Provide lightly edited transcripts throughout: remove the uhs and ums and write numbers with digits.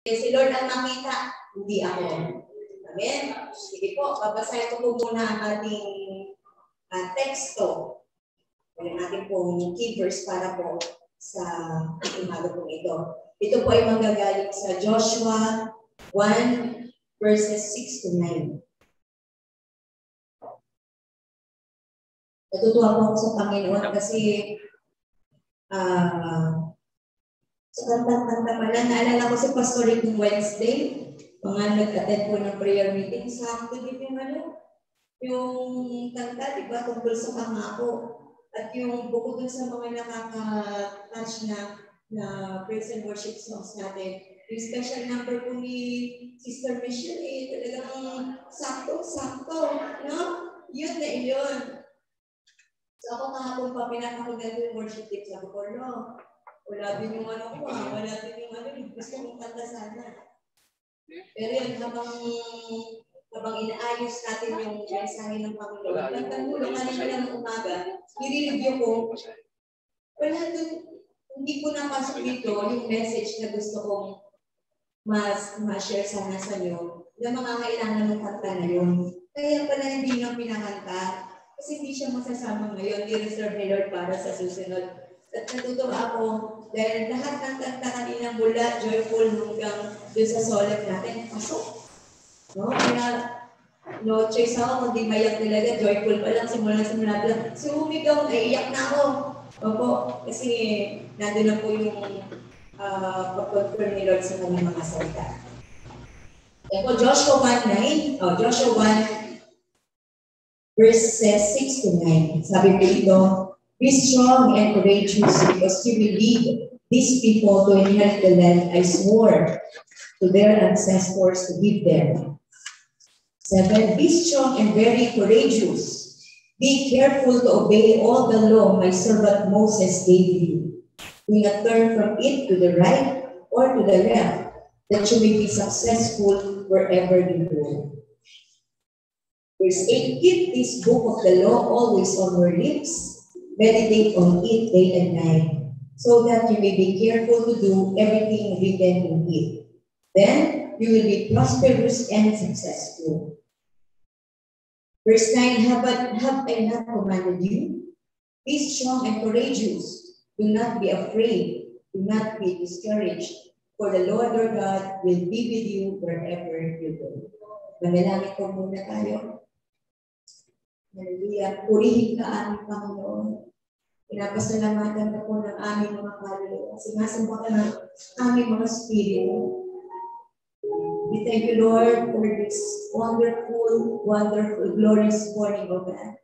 Si Lord ang makita, hindi ako. Amen? Sige po, babasahin ko po muna ang ating teksto. Ang ating pong key verse para po sa umaga pong ito. Ito po ay manggagaling sa Joshua 1 verses 6 to 9. Natutuwa po ako sa Panginoon kasi sa kanta-kanta pala, naalala ko si Pastor Rick Wednesday, mga nag-attend po ng prayer meeting, sakto din yung kanta, di ba, tungkol sa pangako. At yung bukod dun sa mga nakaka-touch na praise and worship songs natin, yung special number po ni Sister Michelle, talagang sakto, no? Yun na yun. So ako kahapon pa, pinapakinggan ko yung worship team, sabi ko, no, wala din yung wala din yung gusto mong kanta sana. Pero yun, habang inaayos natin yung mensahe ng Panginoon, nagtanggulong kanina ng umaga, nire-review ko, wala dun, hindi ko napasok dito yung message na gusto kong ma-share sana sa inyo na mga kailangan ng kanta na yun. Kaya pala hindi nga pinakanta, kasi hindi siya masasama ngayon, i-reserve ni Lord para sa susunod. At natutuwa ako dahil lahat ng kanta kanina mula joyful hanggang doon sa solemn natin, pasok. No? Kaya no choice ako, kundi mayak talaga, joyful pa lang, simula lang. So umigaw, iyak na ako. Opo, kasi nandun na po yung pag-confirm ni Lord sa kanyang mga salita. Yan po, Joshua 1 verses 6 to 9. Sabi po ito, be strong and courageous because you will lead these people to inherit the land I swore to their ancestors to give them. 7. Be strong and very courageous. Be careful to obey all the law my servant Moses gave you. Do not turn from it to the right or to the left, that you may be successful wherever you go. Verse 8. Keep this book of the law always on your lips. Meditate on it day and night, so that you may be careful to do everything written in it. Then you will be prosperous and successful. Verse 9, have I not commanded you? Be strong and courageous. Do not be afraid. Do not be discouraged. For the Lord your God will be with you wherever you go. Manalangin po muna tayo. Hallelujah. Purihin ka aming Panginoon. Pinapasalamatan ka po ng aming mga kaluluwa. Sinasamba ka ng aming mga spirito. We thank you, Lord, for this wonderful, glorious morning, O God.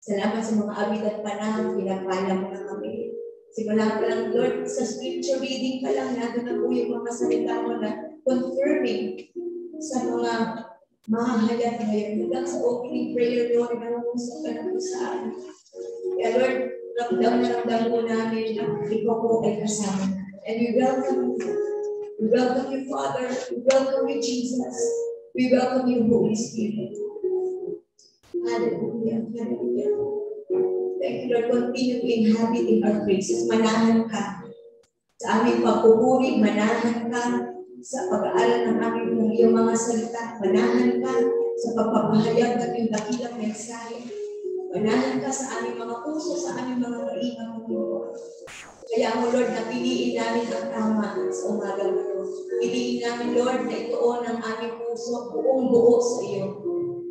Salamat sa mga awit at panahon, pinapala mo na kami. Simula pa lang, Lord, sa scripture reading pa lang, nandun na po yung mga salita mo na confirming sa mga mahalaga ngayon. Hanggang sa opening prayer, Lord, nangungusak ka na po sa amin. Kaya, Lord, ramdam mo namin na ikaw po ay kasama. And we welcome you. We welcome you, Father. We welcome you, Jesus. We welcome you, Holy Spirit. Hallelujah. Hallelujah. Thank you, Lord. Continue to inhabit in our praises. Manahan ka sa aming pagpupuri. Manahan ka sa pag-aaral ng aming iyong mga salita. Manahan ka sa pagpapahayag ng iyong dakilang mensahe. Manahan ka sa aming mga puso, sa aming mga kaingang Lord. Kaya mo, Lord, na piliin namin ang tama sa umaga mo. Piliin namin, Lord, na ituon ang aming puso, buong buo sa iyo.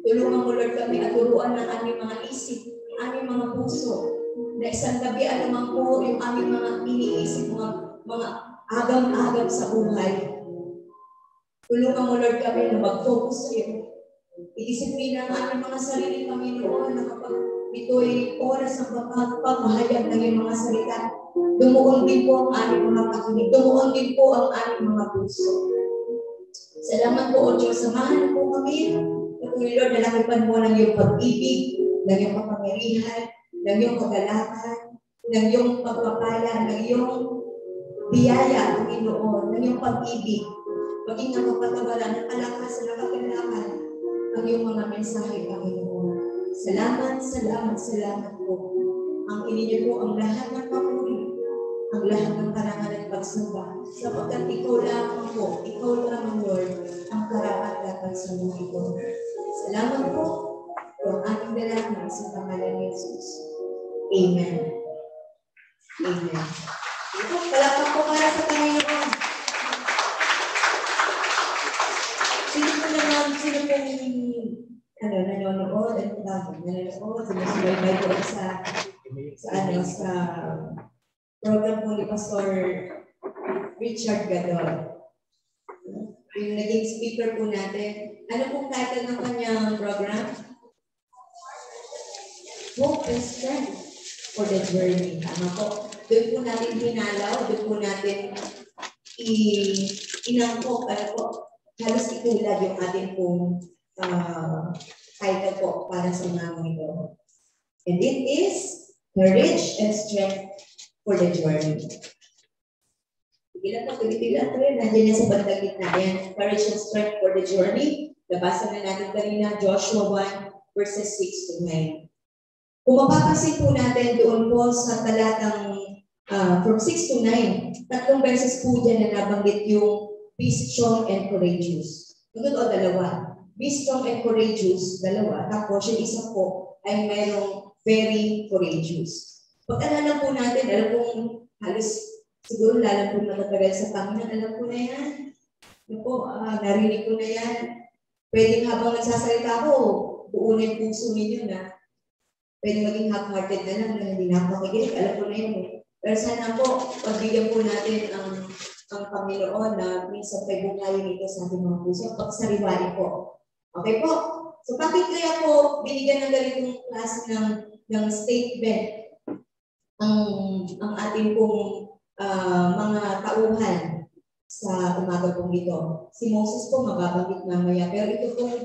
Tulungan mo, Lord, kami at turuan ng aming mga isip, aming mga puso, na isang gabi anumang po yung aming mga iniisip, mga agam-agam sa buhay. Tulungan mo, Lord, kami na mag-focus sa iyo. Idisiplina ang aming mga sarili, Panginoon, na kapag ito'y oras ng pagpapahayag ng iyong mga salita, dumuon din po ang aming mga pakinig, dumuon din po ang aming mga puso. Salamat po, O Diyos, samahan po kami. Patuloy, Lord, nalakipan mo ng iyong pag-ibig, ng iyong kapangyarihan, ng iyong kagalakan, ng iyong pagpapala, ng iyong biyaya, Panginoon, ng iyong pag-ibig, maging nakapatawalan, nakalakas, nakakailangan ang iyong mga mensahe, Panginoon. Salamat, salamat, salamat po. Ang ininyo po ang lahat ng papuri, ang lahat ng karangan at pagsamba, sapagkat ikaw lamang po, ikaw lamang, Lord, ang karapat dapat sa mga ito. Salamat po po ang ating dalangin sa pangalan ni Jesus. Amen. Amen. Ito, palakpak po para sa Panginoon. Sino po naman, sino po nanonood, sinusubaybay po sa program po ni Pastor Richard Gadol. Yung naging speaker po natin. Ano pong title ng kanyang program? Hope and Strength for the Journey. Tama po. Doon po natin hinalaw, doon po natin inangkok, halos itulad yung ating pong title po para sa mga ito. And it is Courage and Strength for the Journey. Ilan po, tuloy-tuloy po rin. Nandiyan yan sa bandang gitna. Yan, Courage and Strength for the Journey. Nabasa na natin kanina, Joshua 1, verses 6 to 9. Kung mapapansin po natin doon po sa talatang from 6 to 9, tatlong verses po dyan na nabanggit yung be strong and courageous. Ito o dalawa. Be strong and courageous, dalawa. Tapos yung isa po ay mayroong very courageous. Pag-alala po natin, alam kong halos siguro lalo po matatagal sa Panginoon, alam ko na yan. Narinig ko na yan. Pwedeng habang nagsasalita ko, buunin puso ninyo na. Pwede maging half-hearted na lang na hindi napakikinig. Alam ko na yun eh. Pero sana po, pagbigyan po natin ang Panginoon na minsan tayo bukayin ito sa ating mga puso. Pagsariwari po. Okay po? So bakit kaya po binigyan ng ganitong klase ng statement ang ating pong mga tauhan sa umaga pong ito? Si Moses po mababanggit mamaya. Pero ito pong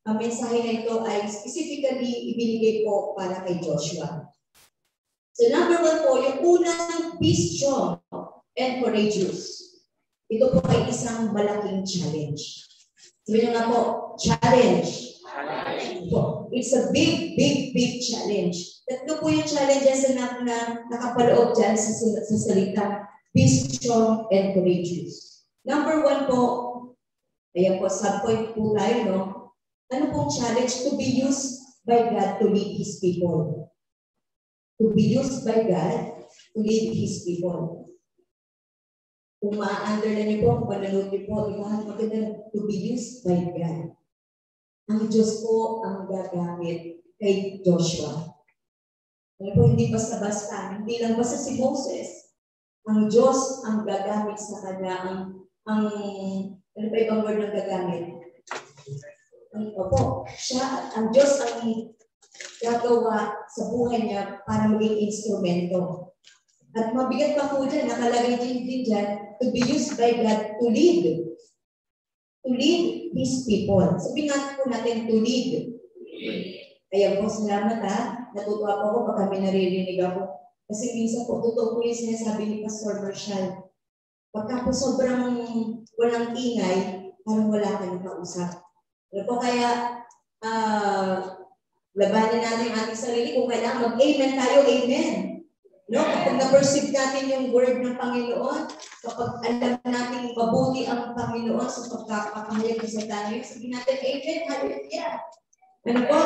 ang mensahe na ito ay specifically ibinigay po para kay Joshua. So number 1 po, yung unang be strong and courageous. Ito po ay isang malaking challenge. Sabi nyo nga po, challenge. It's a big challenge. Tatlo po yung challenges na nakapaloob dyan sa salita, be strong and courageous. Number 1 po, ayan po, subpoint po tayo, no? Ano pong challenge? To be used by God to lead His people. To be used by God to lead His people. Kung ma-underline niyo po, kung pananood niyo po, maganda to be used by God. Ang Diyos po ang gagamit kay Joshua. Ano po, hindi basta-basta, hindi lang basta si Moses. Ang Diyos ang gagamit sa kanya, ano pa ibang word ng gagamit? Opo, ang Diyos ang gagawa sa buhay niya para maging instrumento. At mabigat pa po dyan, nakalagay din dyan, to be used by God to lead. To lead His people. Sabihin nga po natin, to lead. Ayan po, salamat ha. Natutuwa po ako pag kami naririnig ako. Kasi minsan po, totoo po yung sinasabi ni Pastor Marshall. Pagka po sobrang walang ingay, parang wala ka ng kausap. Ano po kaya, labanan natin ang ating sarili kung kailangan mag-amen tayo, amen. No? Kapag na-perceive natin yung word ng Panginoon, kapag alam natin mabuti ang Panginoon sa pagkakahayag sa tayo, sabihin natin, amen, hallelujah. Ano po?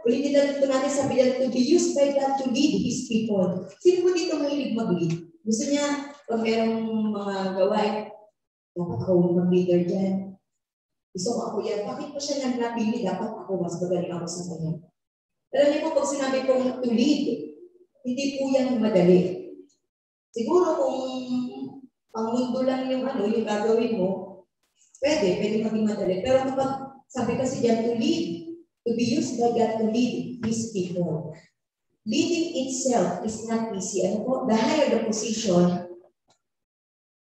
Ulitin natin sabihin to be used by God to lead His people. Sino po dito mahilig mag-lead? Gusto niya, pag mayroong mga gawain, dapat ako mag-leader dyan. Gusto ko ako yan. Bakit po siya nagnapili? Dapat ako, mas magaling ako sa kanya. Alam niyo po, pag sinabi kong to lead, hindi po yan madali. Siguro kung ang mundo lang yung yung gagawin mo, pwede maging madali. Pero kapag sabi kasi dyan to lead, to be used by God to lead His people. Leading itself is not easy. Ano po? The higher the position,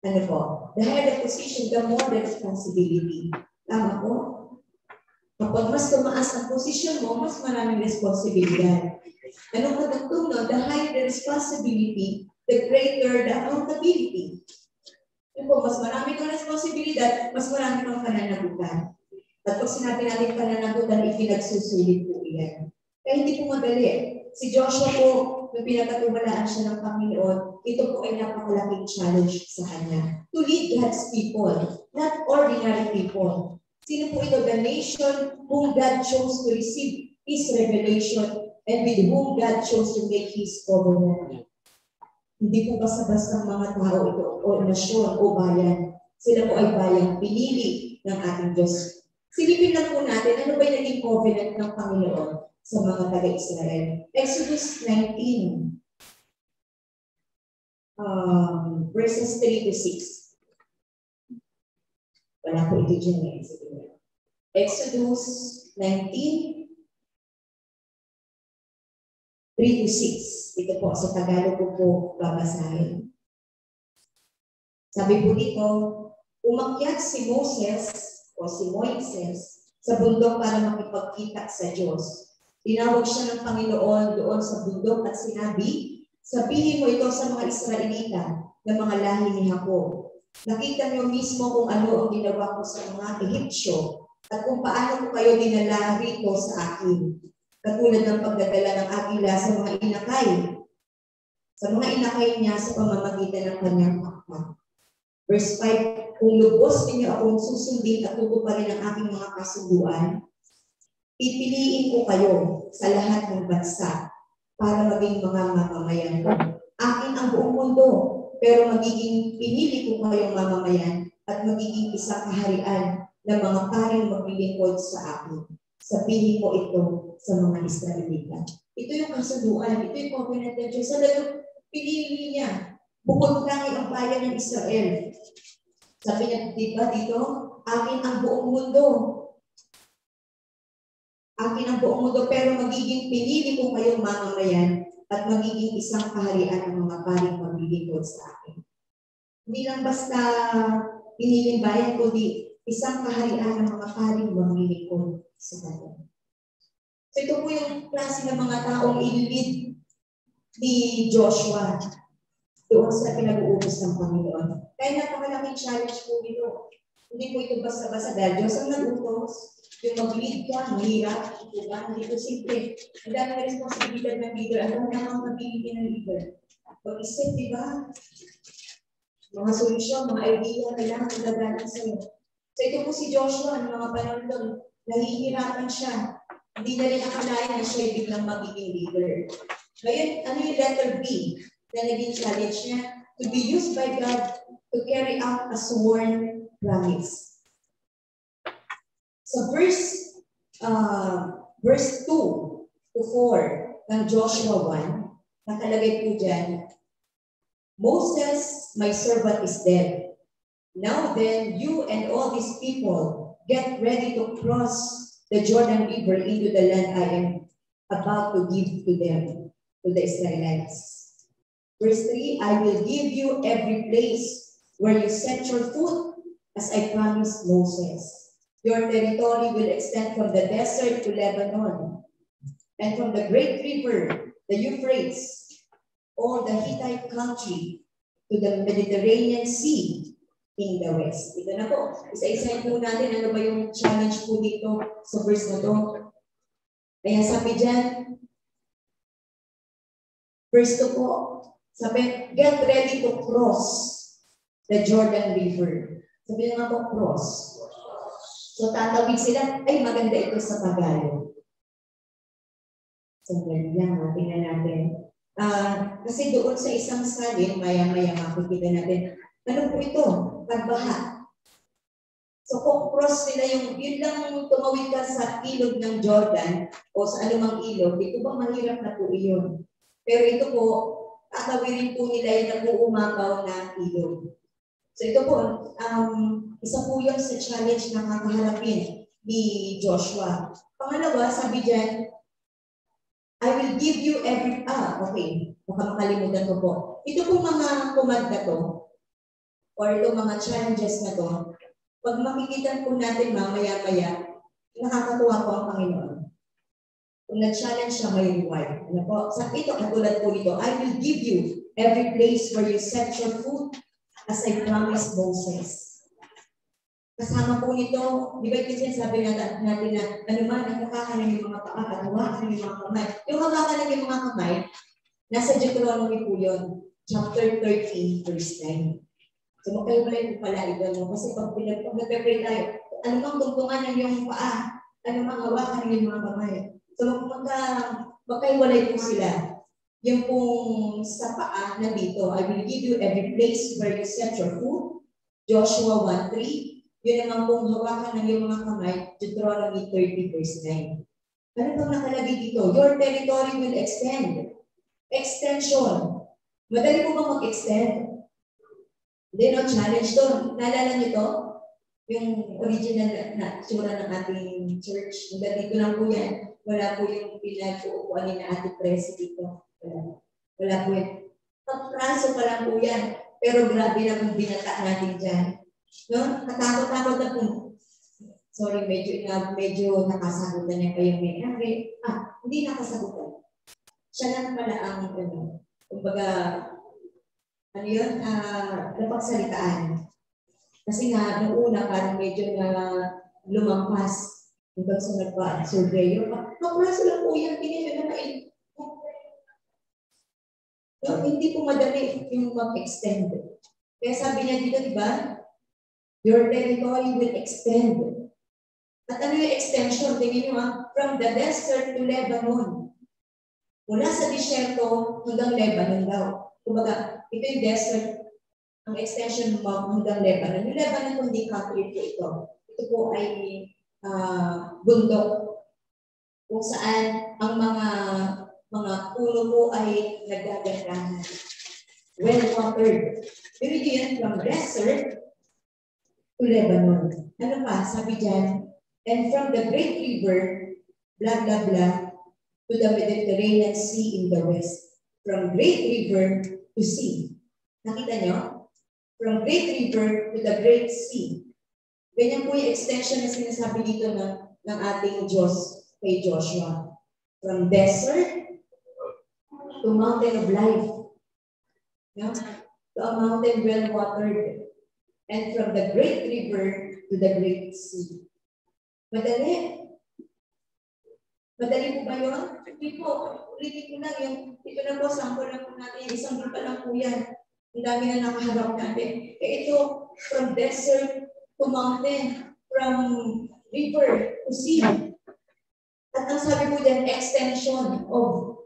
the higher the position, the more the responsibility. Tama po? Kapag mas tumaas ang posisyon mo, mas maraming responsibilidad. Anong katugtong? The higher the responsibility, the greater the accountability. Mas marami kang responsibilidad, mas marami kang pananagutan. At pag sinabi natin pananagutan, ipinagsusulit po iyan. Kaya hindi po madali. Si Joshua po, nung pinagkatiwalaan siya ng Panginoon, ito po ay napakalaking challenge sa kanya. To lead God's people, not ordinary people. Sino po ito? The nation whom God chose to receive His revelation and with whom God chose to make His covenant. Hindi po basta-basta mga tao ito o nasyon o bayan. Sila po ay bayang pinili ng ating Diyos. Silipin lang po natin, ano ba yung naging covenant ng Panginoon sa mga taga-Israel? Exodus 19, verses 3 to 6. Wala po ito dyan eh. Exodus 19, 3 to 6. Ito po, sa Tagalog ko po babasahin. Sabi po dito, umakyat si Moses o si Moises sa bundok para makipagkita sa Diyos. Tinawag siya ng Panginoon doon sa bundok at sinabi, sabihin mo ito sa mga Israelita na mga lahi ni Jacob. Nakita niyo mismo kung ano ang ginawa ko sa mga Ehipsyo at kung paano ko kayo dinala rito sa akin. Katulad ng pagdadala ng agila sa mga inakay. Sa mga inakay niya sa pamamagitan ng kanyang pakpak. Verse 5, kung lubos ninyo akong susundin at tutuparin ang aking mga kasunduan, pipiliin ko kayo sa lahat ng bansa para maging mga mamamayan ko. Akin ang buong mundo, pero magiging pinili ko kayong mamamayan at magiging isang kaharian na mga paring maglilingkod sa akin. Sabihin mo ito sa mga Israelita. Ito yung kasunduan, ito yung covenant ng Diyos. Talagang pinili niya. Bukod tangi ang bayan ng Israel. Sabi niya, di ba dito? Akin ang buong mundo. Akin ang buong mundo, pero magiging pinili ko kayong mamamayan at magiging isang kaharian ng mga paring maglilingkod sa akin. Hindi lang basta piniling bayan, kundi isang kaharian ng mga paring maglilingkod sa akin. So ito po yung klase ng mga taong ililid ni Joshua doon sa pinag-uubos ng Panginoon. Kaya napakalaking challenge po ito. Hindi po ito basta-basta dahil Diyos ang nag-utos. Yung mag-lead ka, mahirap, diba? Hindi ko simple. Ang dami na responsibilidad ng leader. Ano namang mabibili ng leader? Pag-isip, diba? Mga solusyon, mga idea, kailangan ilagalan sa'yo. So ito po si Joshua, ng mga panahon doon, nahihirapan siya. Hindi na rin akalain na siya biglang magiging leader. Ngayon, ano yung letter B na naging challenge niya? To be used by God to carry out a sworn promise. So verse 2 to 4 ng Joshua 1, nakalagay po dyan, Moses, my servant, is dead. Now then, you and all these people get ready to cross the Jordan River into the land I am about to give to them, to the Israelites. Verse 3, I will give you every place where you set your foot, as I promised Moses. Your territory will extend from the desert to Lebanon, and from the great river, the Euphrates, all the Hittite country, to the Mediterranean Sea in the west. Ito na po. Isa-isahin po natin ano ba yung challenge po dito sa verse na to. Kaya sabi dyan, verse 2 po, sabi, get ready to cross the Jordan River. Sabi nga po, cross. So tatawid sila, ay maganda ito sa Tagalog. So ganyan, tingnan natin. Kasi doon sa isang salin, maya-maya makikita natin, ano po ito? Pagbaha. So kung cross nila yun lang tumawid ka sa ilog ng Jordan o sa anumang ilog, dito ba mahirap na po iyon? Pero ito po, tatawirin po nila yung nag-uumabaw na ilog. So ito po, isa po yun sa challenge na kakaharapin ni Joshua. Pangalawa, sabi dyan, I will give you every, okay, baka makalimutan ko po. Ito po mga command na to, or itong mga challenges na to, pag makikita po natin mamaya-maya, nakakatuwa po ang Panginoon. Kung nag-challenge siya, may reward. Ano po? Sa ito, katulad po ito, I will give you every place where you set your foot, as I promised Moses. Kasama po nito, di ba kasi sabi natin na ano man, nakakanan yung mga paa, at hawakan yung mga kamay. Yung hawakan yung mga kamay, Nasa Deuteronomy po yun, chapter 13, verse 9. So magkahiwalay po pala ito, no? Kasi pag nag-pray tayo, ano mang tungtungan ng iyong paa, ano mang hawakan ng iyong mga kamay. So magkahiwalay po sila. Yung pong sa paa na dito, I will give you every place where you set your foot, Joshua 1:3. Yun naman pong hawakan ng iyong mga kamay, Deuteronomy 30, verse 9. Ano pang nakalagay dito? Your territory will extend. Extension. Madali po ba mag-extend? Hindi, no? Challenge doon. Naalala niyo to? Yung original na tsura ng ating church. Hanggang dito lang po yan. Wala po yung pinag-uupuan ni na ating presi dito. Wala po yan. Pagpraso pa lang po yan. Pero grabe na kung binata natin dyan. No? Katakot-takot na po. Sorry, medyo nakasagutan niya kayo may-ari. Hindi nakasagutan. Siya lang pala ang, kumbaga, ano yun, napagsalitaan. Kasi nga, noong una, parang medyo lumampas. Hanggang sa nagpa-surveyor. Kapraso lang po yan, pinili na kain. So, hindi po madali yung mag-extend. Kaya sabi niya dito, di ba? Your territory will extend. At ano yung extension? Tingin nyo from the desert to Lebanon. Mula sa disyerto hanggang Lebanon daw. Kumbaga, ito yung desert. Ang extension mo hanggang Lebanon. Yung Lebanon kundi country po ito. Ito po ay bundok. Kung saan ang mga puno po ay nagdagandahan. Well-watered. Pero yun from desert to Lebanon. Ano pa? Sabi dyan, and from the great river, blah, blah, blah, to the Mediterranean Sea in the west. From great river to sea. Nakita nyo? From great river to the great sea. Ganyan po yung extension na sinasabi dito ng ating Diyos kay Joshua. From desert to mountain of life. No? To a mountain well-watered. And from the great river to the great sea. Madali. Madali po ba yun? Hindi po. Ulitin ko lang yung, ito na po, sample lang po natin. Isang grupa lang po yan. Ang dami na nakaharap natin. Ito, from desert to mountain, from river to sea. At ang sabi po dyan, extension of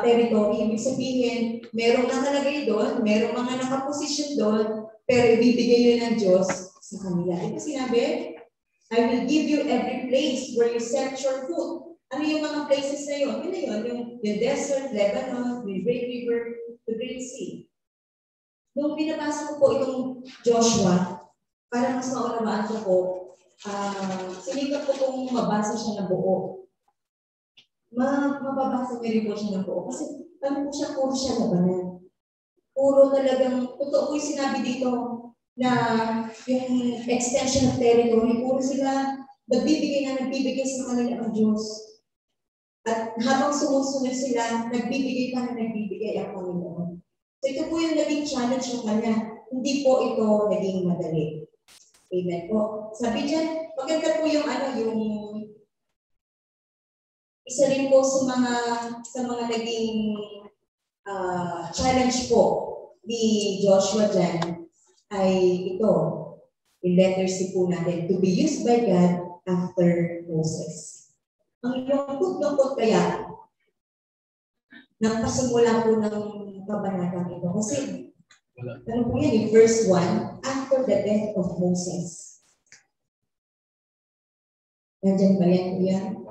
territory. Ibig sabihin, merong nakalagay doon, merong mga nakaposisyon doon, pero ibibigay yun ng Diyos sa kanila. Ito sinabi, I will give you every place where you set your foot. Ano yung mga places na yun? Yun na yun, yung desert, Lebanon, the Great River, the Great Sea. Nung binabasa ko po itong Joshua, para mas maunawaan ko po, sinikap ko kung mabasa siya ng buo. Mababasa ko rin po siya ng buo. Kasi ano po siya, puro siya labanan. Puro talagang, totoo po yung sinabi dito, na yung extension of territory, puro sila nagbibigay sa kanila ang Diyos. At habang sumusunod sila, nagbibigay ang Panginoon. So ito po yung naging challenge ng kanya. Hindi po ito naging madali. Amen po. Sabi dyan, maganda po yung yung isa rin po sa mga naging challenge po ni Joshua dyan ay ito, in letter C po natin, to be used by God after Moses. Ang lungkot-lungkot kaya, nagpasimula po ng kabanatang ito. Kasi, ano po yan, in verse 1, after the death of Moses. Nandiyan ba yan?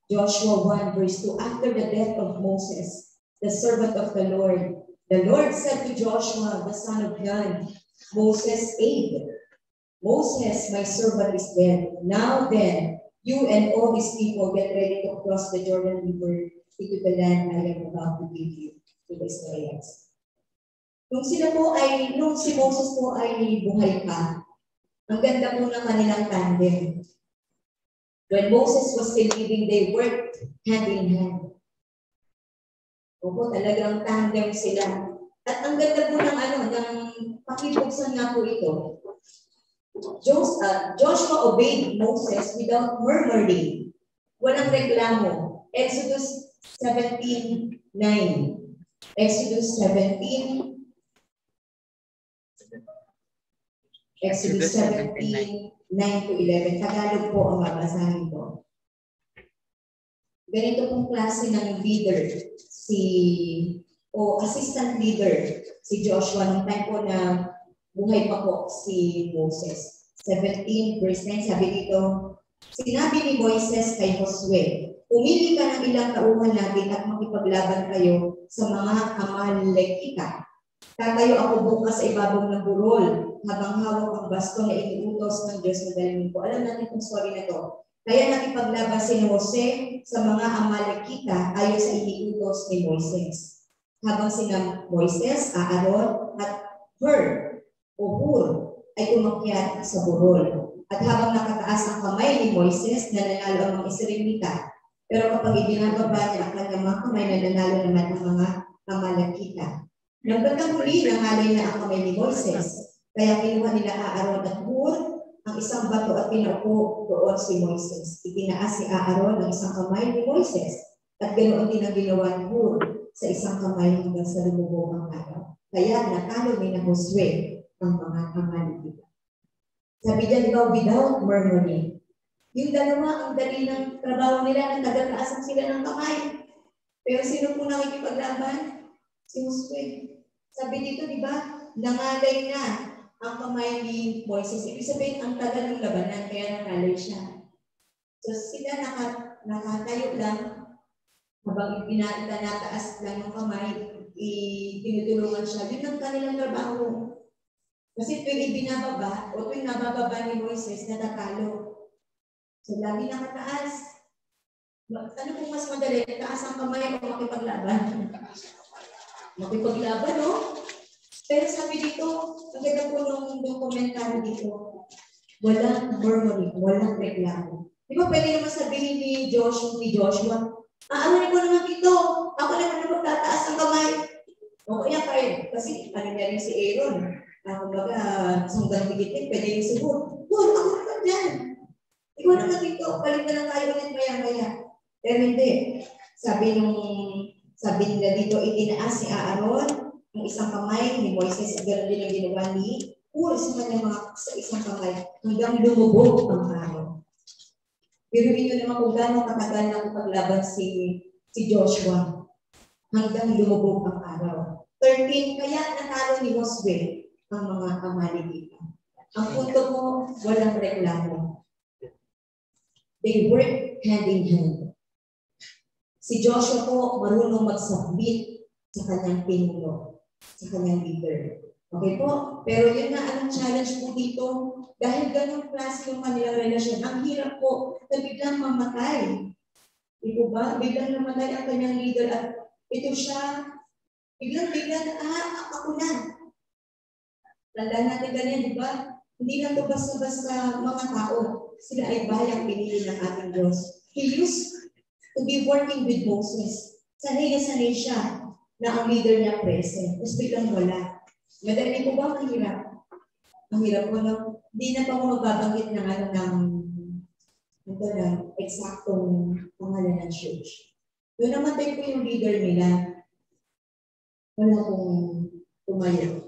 Joshua 1 verse 2, after the death of Moses, the servant of the Lord said to Joshua, the son of Nun, Moses' aide, Moses, my servant, is dead. Now then, you and all these people get ready to cross the Jordan River into the land I am about to give you to the Israelites. Nung si Moses po ay buhay pa, ang ganda po ng kanilang tandem. When Moses was still living, they worked hand in hand. Opo, talagang tandem sila. At ang ganda po ng pakibuksan nga po ito. Joshua obeyed Moses without murmuring. Walang reklamo. Exodus 17:9. Exodus 17. Exodus 17, 9 to 11. Tagalog po ang babasahin ko. Ganito pong klase ng leader, assistant leader, si Joshua, nung time po na buhay pa po si Moses. 17 verse 9, sabi dito, sinabi ni Moises kay Josue, pumili ka ng ilang tauhan natin at makipaglaban kayo sa mga Amalekita. Tatayo ako bukas sa ibabaw ng burol habang hawak ang baston na iniutos ng Diyos na dalhin ko. Alam natin kung story na to. Kaya nakipaglaban si Jose sa mga Amalekita ayon sa iniutos ni Moises. Habang sina Moises, Aaron at Hur ay umakyat sa burol. At habang nakataas ang kamay ni Moises, nananalo ang mga Israelita. Pero kapag ibinababa niya ang kanyang mga kamay, nananalo naman ang mga Amalekita. Nagbatang huli, nangalay na ang kamay ni Moises. Kaya kinuha nila Aaron at Hur ang isang bato at pinaupo doon si Moises. Itinaas si Aaron ang isang kamay ni Moises at ganoon din ang ginawa ni Hur sa isang kamay hanggang sa lumubog ang araw. Kaya natalo ni na Josue ang mga Amalekita. Sabi diyan, ikaw without murmuring. Yung dalawa, ang dali ng trabaho nila, nagtataasan sila ng kamay. Pero sino po nakikipaglaban? Si Josue. Sabi dito, di ba, nangalay na ang kamay ni Moises. Ibig sabihin, ang tagal ng labanan, kaya nangalay siya. So sila nakatayo lang, habang itinataas lang ng kamay, tinutulungan siya. Yun ang kanilang trabaho. Kasi tuwing ibinababa, o tuwing nabababa ni Moises, natatalo. So lagi nakataas. Ano kung mas madali, taas ang kamay o makipaglaban? Makipaglaban, no? Pero sabi dito, ang ganda po nung komentaryo dito, walang murmuring, walang reklamo. Di ba pwede naman sabihin ni Joshua, ano ko naman dito? Ako naman na magtataas ng kamay. O kaya kayo, kasi ano niya rin si Aaron, kumbaga, sanggang bigitin, pwede yung siguro, ako naman dyan. Ikaw naman dito, palit na lang tayo ulit maya-maya. Pero hindi. Sabi nila dito, itinaas si Aaron ang isang kamay ni Moises at ganoon din ang ginawa ni Hur sa kanyang sa isang kamay hanggang lumubog ang araw. Pero inyo naman kung gano'ng katagal na paglaban si Joshua hanggang lumubog ang araw. 13, kaya natalo ni Josue ang mga Amalekita. Ang punto mo, walang reklamo. They work hand in hand. Si Joshua po marunong mag-submit sa kanyang pinuno, sa kanyang leader. Okay po? Pero yun na ang challenge po dito. Dahil ganun klase yung kanilang relasyon, ang hirap po na biglang mamatay. Di po ba? Biglang namatay ang kanyang leader at ito siya, biglang, ako na. Tandaan natin ganyan, di ba? Hindi lang ito basta-basta mga tao. Sila ay bayang pinili ng ating Diyos. He used to be working with Moses. Sanay siya na ang leader niya present. Tapos biglang wala. Madali po ba ang hirap? Ang hirap po na, hindi na pa ako magbabanggit ng eksaktong pangalan ng church. Doon namatay po yung leader nila. Wala pong tumayo.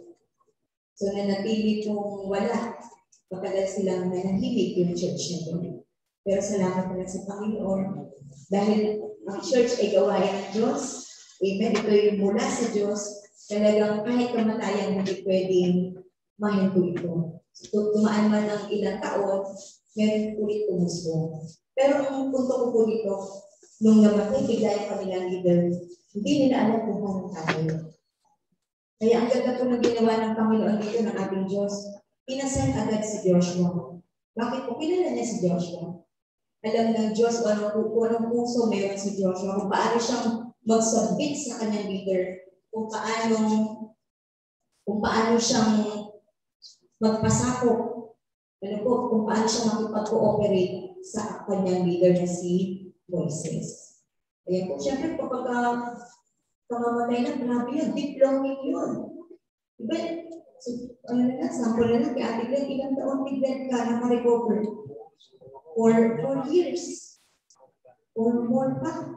So nanatili pong wala. Pagkagal silang nanahimik yung church na doon. Pero salamat na sa Panginoon. Dahil ang church ay gawain ng Diyos. Amen. Ito yung mula sa Diyos. Talagang kahit kamatayan, hindi pwedeng mahinto ito. So, tumaan man ng ilang taon, meron ulit umusbong. Pero ang punto ko po dito, nung namatay, bigla yung kanilang leader, hindi nila alam kung paano tayo. Kaya ang ganda po na ginawa ng Panginoon dito ng ating Diyos, inasal agad si Joshua. Bakit po? Kilala niya si Joshua. Alam ng Diyos kung anong puso meron si Joshua, kung paano siyang mag-submit sa kanyang leader, kung paano siyang magpasakop, kung paano siya makipag-cooperate sa kanyang leader na si Moises. Kaya po, siyempre, kapag pamamatay na, grabe yun, deep longing yun. Diba? So, sample na lang, kaya ating ilang taon tignan ka naka-recover. For 4 years. Or more pa.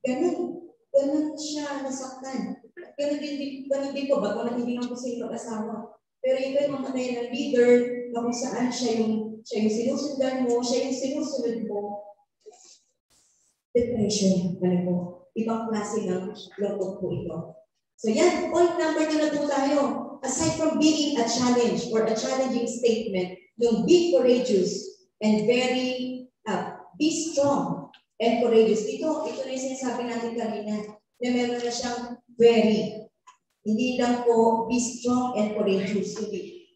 Ganun. ganun siya nasaktan. Ganun din po, bago natiginan ko sa iyong mag-asawa. Pero ikaw yung mga ng leader, na kung saan siya yung sinusundan mo, siya yung sinusunod mo. Depression, ganun po. Ibang klase ng lungkot po ito. So yan, point number 2 na po tayo. Aside from being a challenge or a challenging statement, yung be courageous and be strong and courageous. Ito na yung sinasabi natin kanina, na meron na siyang very. Hindi lang po be strong and courageous, hindi.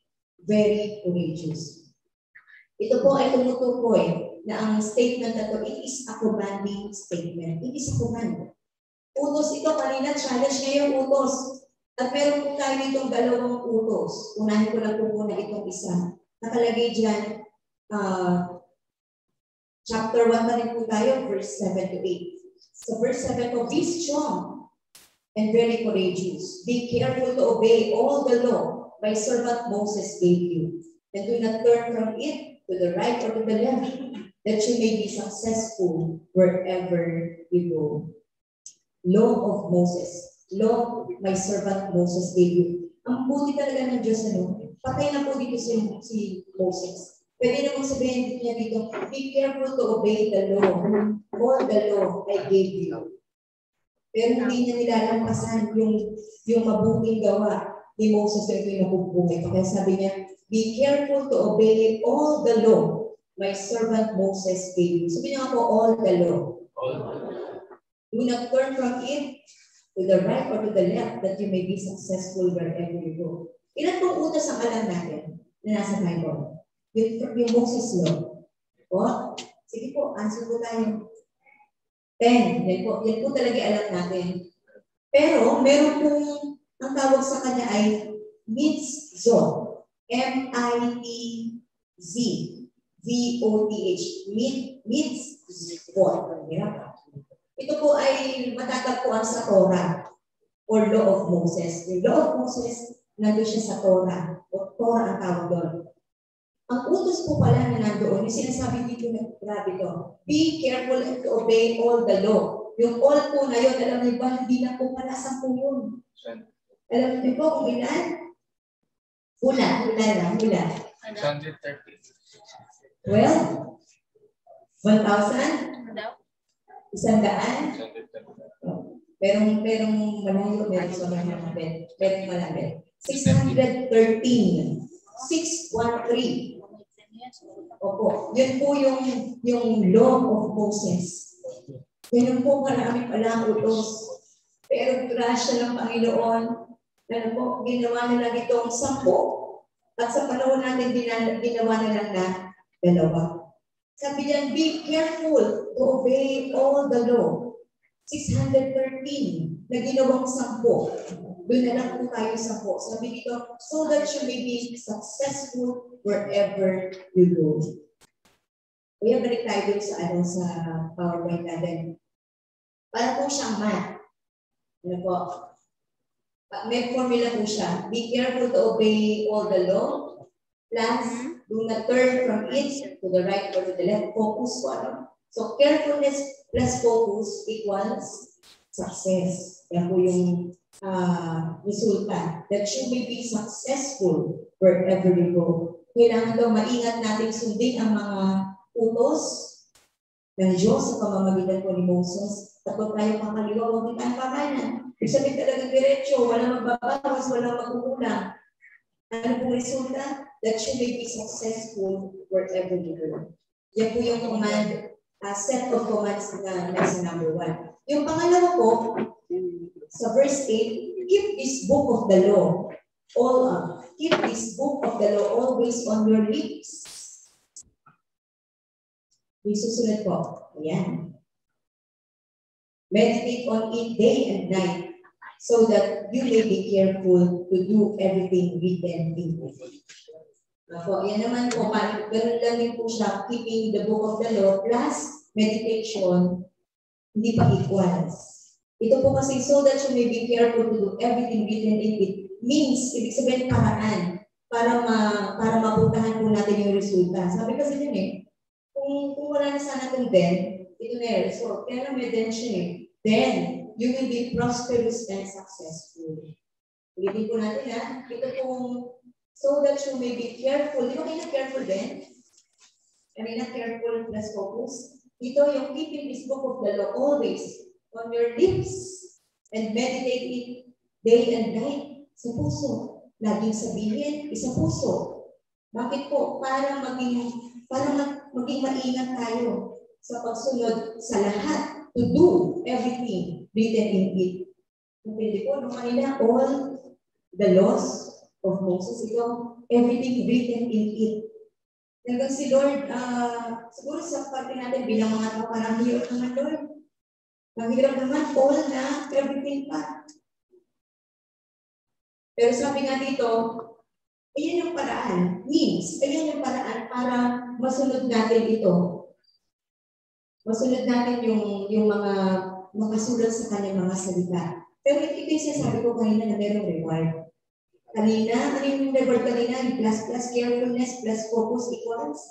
Very courageous. Ito po ay tumutukoy na ang statement na ito, it is a commanding statement. It is a command. Utos ito, kanina challenge niya yung utos. At meron po tayo ditong dalawang utos. Unahin ko lang po muna itong isa. Nakalagay dyan, chapter 1 na rin po tayo, verse 7 to 8. So verse 7 po, be strong and very courageous. Be careful to obey all the law my servant Moses gave you. And do not turn from it to the right or to the left, that you may be successful wherever you go. Law of Moses. Law my servant Moses gave you. Ang buti talaga ng Diyos, patay na po dito si Moses. Pwede namang sabihin niya dito, be careful to obey the law. All the law I gave you. Pero hindi niya nilalampasan yung mabuting gawa ni Moses na ito'y nabubuhay. Kaya sabi niya, be careful to obey all the law my servant Moses gave you. Sabi niya po, all the law. Do not turn from it to the right or to the left, that you may be successful wherever you go. Ilan pong utos ang alam natin na nasa Bible? Yung Moses law. O? Sige po, answer po tayo. 10. Yan po talaga alam natin. Pero, meron pong, ang tawag sa kanya ay mitzvot. M-I-T-Z. V-O-T-H. Mitzvot. Ito po ay matatagpuan sa Torah or Law of Moses. Yung Law of Moses, nandun siya sa Torah. O Torah ang tawag doon. Ang utos po pala na nandoon, yung sinasabi dito na grabe to, be careful to obey all the law. Yung all po na yun, alam niyo ba, hindi na po pala 10 yun. Alam niyo po kung ilan? Hula. 130. Well, 1,000? 100? Merong malayo, merong sobrang malapit. Merong malapit. 613. 613. Opo. Yun po yung law of Moses. Yun po marami pala utos. Pero grasya ng Panginoon, ano po, ginawa nila itong 10. At sa panahon natin, ginawa nila na 2. Sabi diyan, be careful to obey all the law. 613 na ginawang 10. Doon na lang po tayo 10. Sabi dito, so that you may be successful wherever you go. Kaya balik tayo dun sa PowerPoint natin. Para po siyang math. Ano po? May formula po siya. Be careful to obey all the law. Plus, do not turn from it to the right or to the left. Focus po ano. So, carefulness plus focus equals success. Yan po yung resulta. That you may be successful wherever you go. Kailangan daw maingat natin sundin ang mga utos ng Diyos sa pamamagitan po ni Moses. Tapos tayo kakaliwa, huwag tayo kakanan. Ibig sabihin talagang diretso, walang magbabawas, walang magkukulang. Ano pong resulta? That you may be successful wherever you go. Yan po yung command, set of commands na nasa number 1. Yung pangalawa po, sa verse 8, keep this book of the law. Keep this book of the law always on your lips. Yung susunod po. Ayan. Meditate on it day and night so that you may be careful to do everything written in it. Ako, yan naman po, ganun lang din po siya, keeping the book of the law plus meditation, hindi pa equals. Ito po kasi, so that you may be careful to do everything written in it, means, ibig sabihin paraan, para mapuntahan po natin yung resulta. Sabi kasi din kung wala na sana itong then, ito na yung result. Kaya may then siya then, you will be prosperous and successful. Ulitin po natin ha. Ito pong, so that you may be careful. Di ba kayo careful din? Kanina careful plus focus. Ito yung keeping this book of the law always on your lips and meditate it day and night sa puso. Laging sabihin, sa puso. Bakit po? Para maging maingat tayo sa pagsunod sa lahat. To do everything written in it. Hindi po, nung kanina, all the laws of Moses, ito, everything written in it. Hanggang si Lord, siguro sa parte natin bilang mga tao, parang hirap naman, Lord. Mahirap naman, all na, everything pa. Pero sabi nga dito, ayan yung paraan, means, ayan yung paraan para masunod natin ito. Masunod natin yung mga makasulat sa kanyang mga salita. Pero ito yung sinasabi ko kanina na mayroong reward. Kanina, ano yung reward kanina? Yung plus carefulness plus focus equals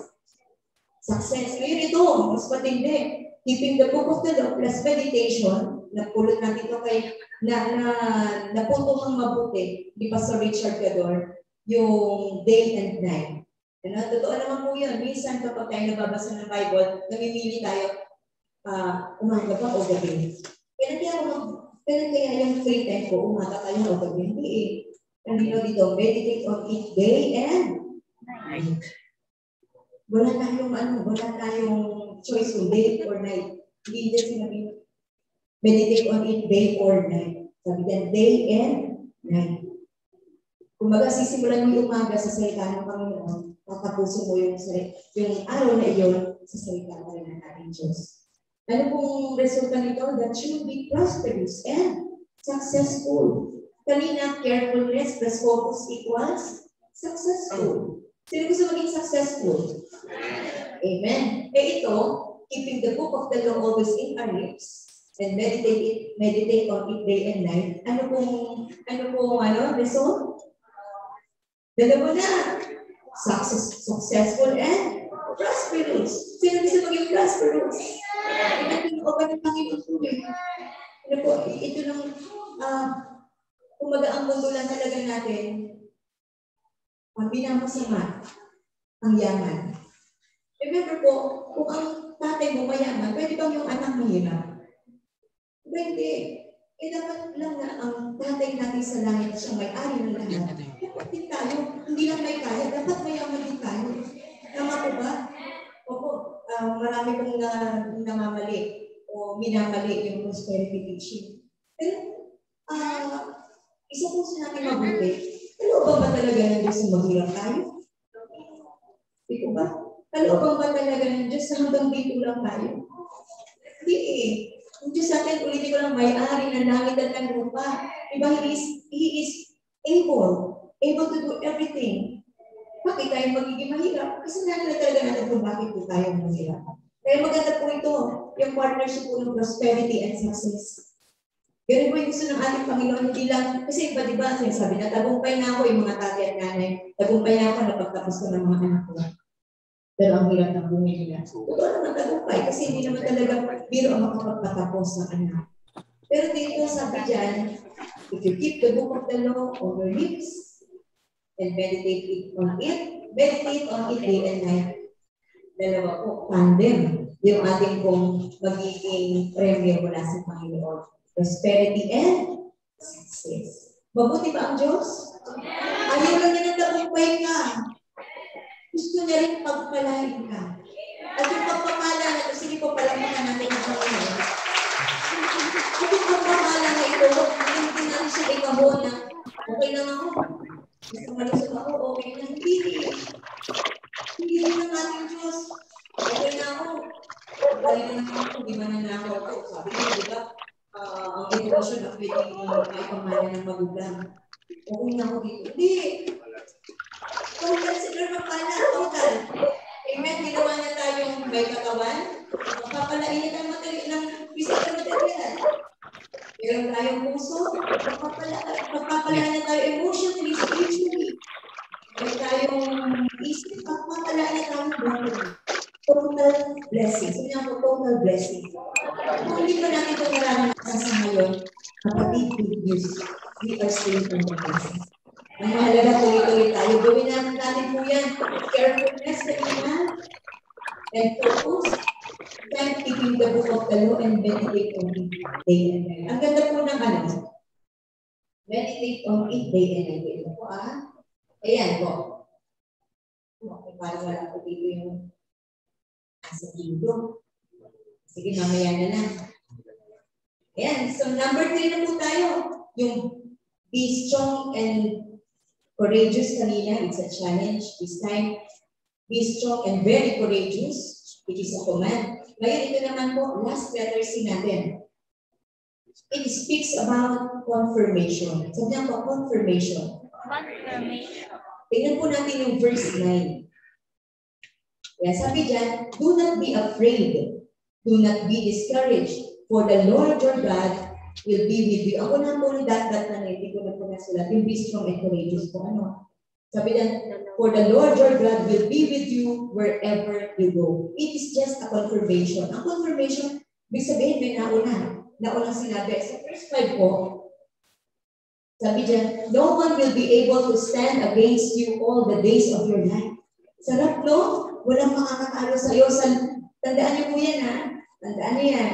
success. Ngayon ito, mas patindi. Keeping the book of the law plus meditation, napulot natin ito kay napunto kang mabuti ni Pastor Richard Gador, yung day and night. Totoo naman po yun. Minsan kapag tayo nababasa ng Bible, namimili tayo umaga ba o gabi. Kaya yung free time ko, umaga tayo o gabi. Hindi eh. Nandito dito, meditate on it day and night. Wala tayong choice kung day or night. Hindi dyan sinabi, meditate on it day or night. Sabi dyan, day and night. Kumbaga, sisimulan mo yung umaga sa salita ng Panginoon, tatapusin mo yung araw na iyon sa salita ng ating Diyos. Ano pong resulta nito? That you will be prosperous and successful. Kanina, carefulness plus focus equals successful. Sino gusto maging successful? Amen. Ito, keeping the book of the law always in our lips and meditate on it day and night. Ano pong result? Dalawa na. Successful and prosperous. Sino gusto maging prosperous? Ito ng Panginoon po eh. Ito lang, kumaga ang mundo lang talaga natin, ang pinamasama, ang yaman. Remember po, kung ang tatay mo mayaman, pwede bang yung anak mahirap? Pwede. Dapat lang na ang tatay natin sa langit siya may-ari ng lahat. Dapat din tayo, hindi lang may kaya, dapat mayaman din tayo. Tama po ba? Opo, marami kong namamali o minamali yung prosperity teaching. Pero, isa po sa natin mabuti. Kalooban ba talaga ng Diyos na maghirap tayo? Hindi ko ba? Kalooban ba talaga ng Diyos na hanggang dito lang tayo? Hindi eh. Ang Diyos sa atin, ulitin ko lang, may-ari ng langit at ng lupa. Diba, He is able to do everything. Bakit tayo magiging mahirap? Kasi natin talaga natin kung bakit po tayo mahirap. Kaya maganda po ito, yung partnership po ng prosperity and success. Ganun po yung gusto ng ating Panginoon, hindi lang, kasi iba diba, sabi na, tagumpay na ako yung mga tatay at nanay, tagumpay na ako na pagtapos ko ng mga anak ko. Pero ang hirap ng buhay nila. Totoo naman tagumpay, kasi hindi naman talaga biro ang makapagpatapos ng anak. Pero dito sabi dyan, if you keep the book of the law on your lips, and meditate on it day and night. Dalawa po, tandem, yung ating pong magiging premyo mula sa Panginoon. Prosperity and success. Mabuti ba ang Diyos? Ayaw lang niya na tagumpay ka. Gusto niya rin pagpalain ka. At yung pagpapala na ito, sige po palamahan natin ang Panginoon. At yung pagpapala na ito, hindi natin siya ikaho na okay lang ako. Gusto malusog ako, okay na. Hindi rin ang ating Diyos. Okay na ako. Okay na ako, di ba na ako ako. Sabi niya, di ba? Ang edukasyon na pwede may pamahala ng magulang. Okay na ako dito. Hindi. Total, siguro magpala. Total. Amen. Ginawa na tayong may katawan. Magpapalain na tayo ng physical material. Meron tayong puso. Magpapalain na tayo emotionally, spiritually. Meron tayong isip. Magpapalain na tayo mentally. Total blessing. Sabi nga po, total blessing. Kung hindi pa natin ito naranasan sa ngayon, Kapatid, good news. We are still in the process. Ang mahalaga, tuloy-tuloy tayo. Gawin natin po yan. Carefulness kanina and focus. Time keeping the book of the law and meditate on it day and night. Ang ganda po ng meditate on it day and night. Ito po ayan po. Okay, parang wala po dito yung sa dito. Sige, mamaya na lang. Ayan, so number 3 na po tayo. Yung be strong and courageous kanina. It's a challenge. This time, be strong and very courageous. It is a command. Ngayon, ito naman po, last letter C natin. It speaks about confirmation. Sabi po, confirmation. Confirmation. Tingnan po natin yung verse 9. Kaya sabi dyan, do not be afraid. Do not be discouraged. For the Lord your God will be with you. Ako na po yung dat-dat na hindi ko na po nasulat. Yung be strong and courageous po. Sabi dyan, for the Lord your God will be with you wherever you go. It is just a confirmation. Ang confirmation, ibig sabihin may naunang sinabi. Sa verse 5 po, sabi dyan, no one will be able to stand against you all the days of your life. Sarap, no? Walang makakatalo sa'yo. Tandaan niyo po yan, Tandaan niyo yan.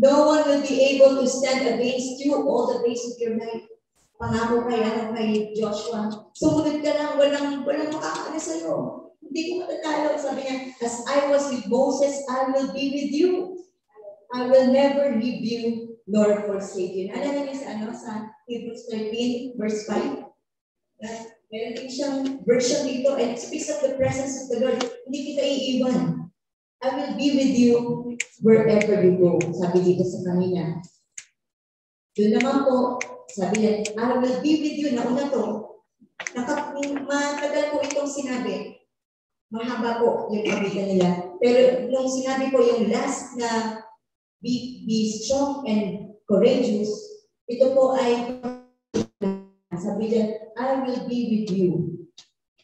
No one will be able to stand against you all the days of your life. Pangako kay Joshua. Sumunod ka lang, walang makakatalo sa'yo. Hindi ko matatalo. Sabi niya, as I was with Moses, I will be with you. I will never leave you nor forsake you. Alam niyo sa Hebrews 13, verse 5. Meron din siyang version dito, and it speaks of the presence of the Lord. Hindi kita iiwan. I will be with you wherever you go. Sabi dito sa kanina. Doon naman po, sabi niya, I will be with you. Nauna to. Matagal po itong sinabi. Mahaba po yung kabitan nila. Pero nung sinabi ko yung last na be strong and courageous, ito po ay sabi niya, I will be with you.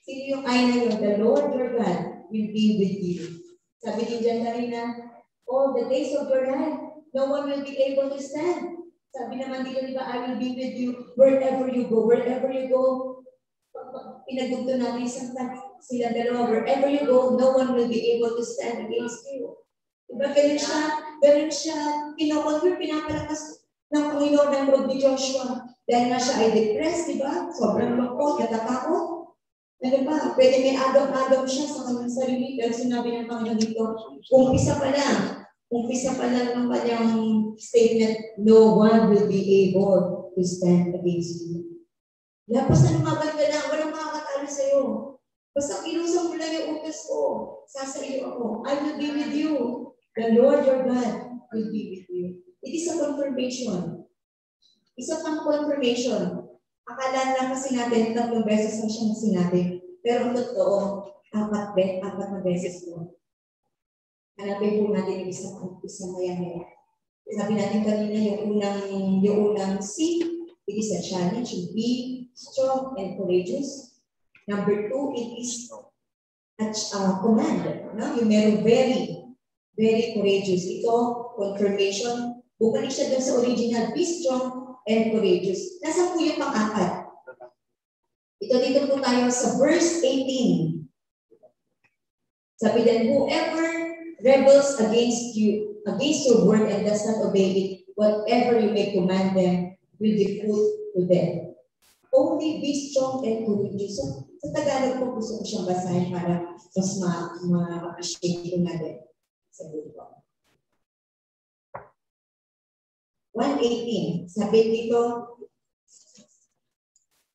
Sino yung I na yun? The Lord your God will be with you. Sabi din dyan kanina, all the days of your life, no one will be able to stand. Sabi naman dito, diba, I will be with you wherever you go. Wherever you go, pinagdugto natin sila dalawa. Wherever you go, no one will be able to stand against you. Diba, ganun siya, pinapalakas ng Panginoon ng Lord ni Joshua. Dahil nga siya ay depressed, di ba? Sobrang lungkot, natatakot. Ano ba? Pwede may agam-agam siya sa kanyang sarili. Pero sinabi ng Panginoon dito, umpisa pa lang ng kanyang statement, no one will be able to stand against you. Lapos na lumaban ka lang, walang makakatalo sa'yo. Basta kilusang mo lang yung utos ko, sasaiyo ako. I will be with you. The Lord your God will be with you. It is a confirmation. Isa pang confirmation. Akala lang kasi natin 3 beses na siyang sinabi. Pero ang totoo, 4 na beses mo. Hanapin po natin yung isang maya-maya. Sabi natin kanina yung unang C, it is a challenge. Be strong and courageous. Number 2, it is a command. No? Yung meron very, very courageous. Ito, confirmation. Bukalik siya doon sa original. Be strong and courageous. Nasa po yung pang-4? Dito po tayo sa verse 18. Sabi din, whoever rebels against your word and does not obey it, whatever you may command them will be put to death. Only be strong and courageous. So, sa Tagalog po gusto ko siyang basahin para mas ma-appreciate ko natin. Sa buko. 1:18. Sabi dito,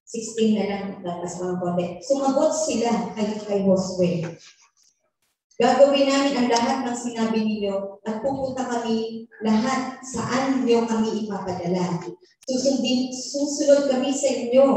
16 na lang, tapos mga konti. Sumagot sila kay Josue. Gagawin namin ang lahat ng sinabi ninyo at pupunta kami lahat saan niyo kami ipapadala. Susunod kami sa inyo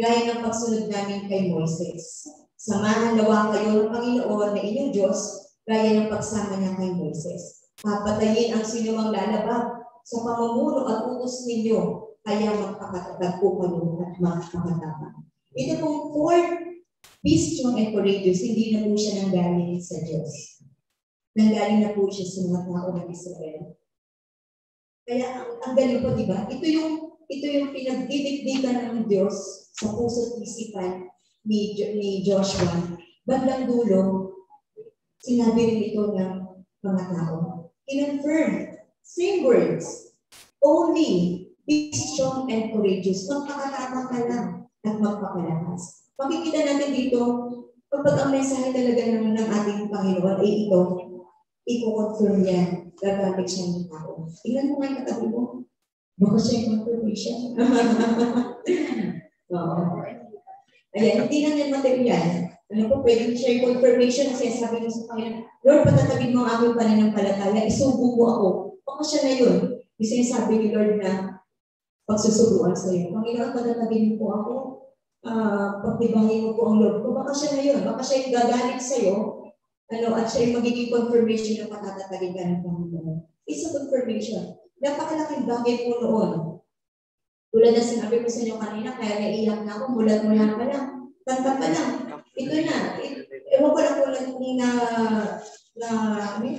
gaya ng pagsunod namin kay Moises. Samahan nawa kayo ng Panginoon na inyong Diyos gaya ng pagsama niya kay Moises. Papatayin ang sinumang lalabag sa pamumuno at utos ninyo, kaya magpakatatag po kayo at magpakatapang. Ito pong 4, be strong and courageous, hindi na po siya nanggaling sa Diyos. Nanggaling na po siya sa mga tao ng Israel. Kaya ang galing po, di ba? Ito ito yung pinagbibigbigan ng Diyos sa puso't isipan ni Joshua. Bandang dulo, sinabi rin ito ng mga tao. Kinonfirm, same words, only be strong and courageous. Magpakatapang ka lang at magpakalakas. Makikita natin dito, kapag ang mensahe talaga ng ating Panginoon ay ito, i-confirm yan, gagamit siya ng tao. Tingnan mo nga yung katabi mo. Baka siya yung confirmation. Ayan, hindi lang yan material. Ano po, pwedeng siya yung confirmation kasi sabi mo sa Panginoon, Lord, patatagin mo ang aking pananampalataya, isubo mo ako. Baka siya na yun. Yung sinasabi ni Lord na pagsusubuan sa iyo. Panginoon, patatagin mo po ako, pagtibangin mo po ang Lord ko. Baka siya na yun. Baka siya yung gagalit sa iyo, at siya yung magiging confirmation na patatatagin ka ng Panginoon. It's a confirmation. Napakalaking bagay po noon. Tulad na sinabi ko sa inyo kanina, kaya naiiyak na ako, mulat-mulat pa lang. Tanta pa lang. Ito na. Ewan ko lang po lang kung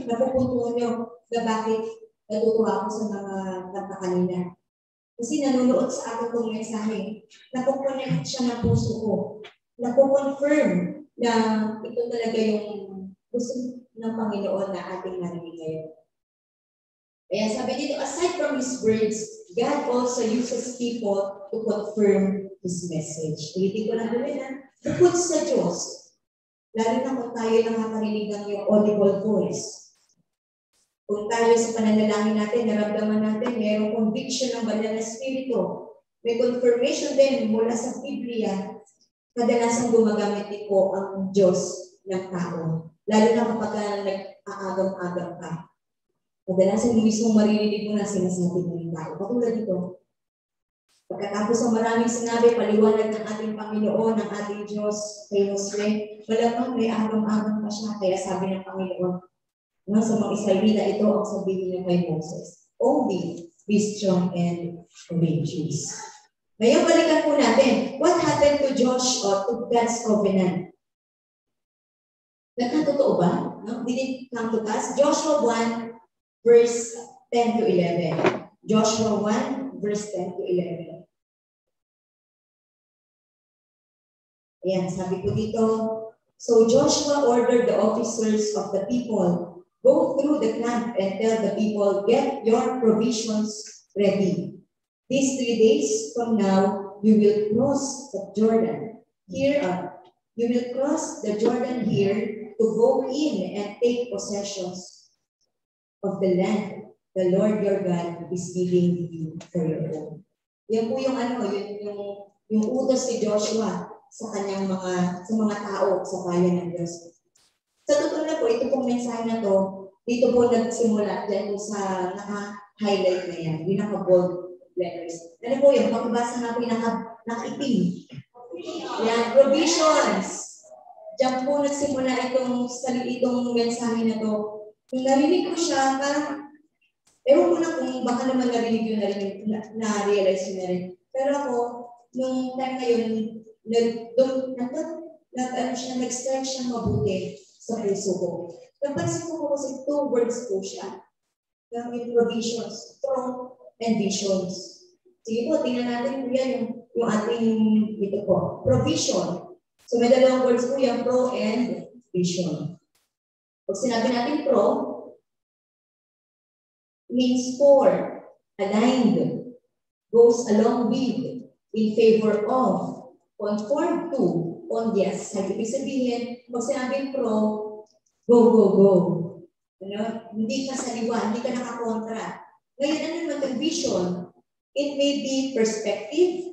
napupuntuhan nyo na bakit natutuwa ako sa mga kanta kanina. Kasi nanonood sa akin itong mensahe. Napukonect siya ng puso ko. Napukonfirm na ito talaga yung gusto ng Panginoon na ating marinig ngayon. Kaya sabi dito, aside from His words, God also uses people to confirm His message. Ulitin ko lang ulit na, bukod sa Diyos, lalo na kung tayo nakakarinig ng yung audible voice. Kung tayo sa pananalangin natin, naramdaman natin, mayroong conviction ng Banal na Espiritu. May confirmation din mula sa Biblia, kadalasan gumagamit din po ang Diyos ng tao. Lalo na kapag nag-aagam-agam ka. Kadalasan yung mismong maririnig mo na sinasabi ng tao. Katulad dito, pagkatapos ng maraming sinabi, paliwanag ng ating Panginoon, ng ating Diyos, kay Josue, malamang may agam-agam pa siya. Kaya sabi ng Panginoon, sa mga Israelita, ito ang sabihin niya kay Moses. Only be strong and courageous. Ngayon, balikan po natin, what happened to Joshua, to God's covenant? Nagkatotoo ba? No? Did it come to pass? Joshua 1, verse 10 to 11. Joshua 1, verse 10 to 11. Ayan, sabi ko dito, so Joshua ordered the officers of the people, go through the camp and tell the people, get your provisions ready. These 3 days from now, you will cross the Jordan. You will cross the Jordan here to go in and take possessions of the land the Lord your God is giving you for your own. Yan po yung yung utos ni Joshua sa kanyang sa mga tao sa bayan ng Diyos. Sa totoo na po, ito pong mensahe na to, dito po nagsimula dyan sa naka-highlight na yan, yung naka-bold letters. Ano po yun? Pakibasa nga po yung naka-itim. Yan, provisions. Diyan po nagsimula itong mensahe na to. Kung narinig ko siya, parang, ewan ko na kung baka naman narinig yun, na-realize yun na rin. Pero ako, nung time na yun, nag-start siya mabuti sa puso ko. Napansin ko kasi 2 words po siya. Yung provisions, pro and visions. Sige po, tingnan natin po yan yung ating ito po. Provision. So may 2 words po yan, pro and vision. Pag sinabi natin pro, means for, aligned, goes along with, in favor of, conform to, on yes. Ibig sabihin, pag sinabi pro, go, go, go. Hindi ka saliwa, hindi ka nakakontra. Ngayon, ano naman ang vision? It may be perspective,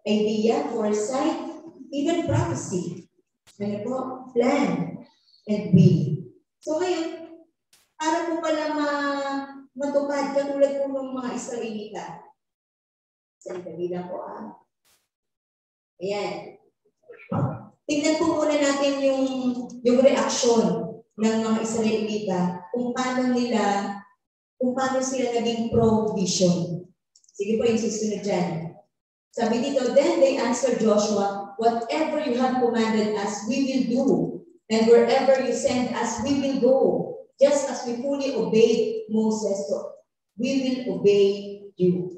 idea, foresight, even prophecy. Ano po? Plan and will. So ngayon, para po pala matupad, katulad po ng mga Israelita. Sandali lang po Ayan. Tingnan po muna natin yung reaksyon ng mga Israelita kung paano sila naging pro-vision. Sige po yung susunod dyan. Sabi dito, then they answered Joshua, whatever you have commanded us, we will do. And wherever you send us, we will go. Just as we fully obeyed Moses, so we will obey you.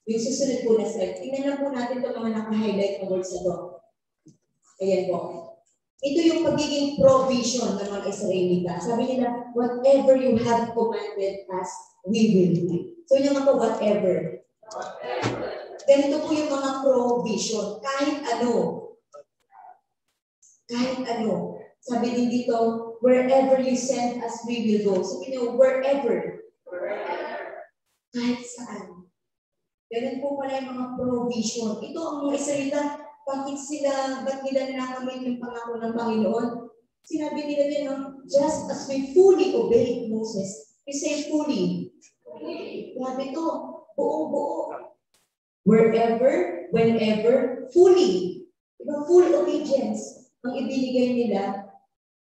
Yung susunod po na slide. Tingnan lang po natin itong mga naka-highlight na words na ito. Ayan po. Ito yung pagiging provision ng mga Israelita. Sabi nila, whatever you have commanded us, we will do. So yung mga whatever. Ganito po yung mga provision. Kahit ano. Kahit ano. Sabi din dito, wherever you send us, we will go. So wherever. Kahit saan. Ganun po pala yung mga provision. Ito ang mga Israelita, ba't nila nakamit yung pangako ng Panginoon? Sinabi nila din, just as we fully obeyed Moses. We say fully. Grabe ito, buong-buo. Wherever, whenever, fully. Diba? Full obedience ang ibinigay nila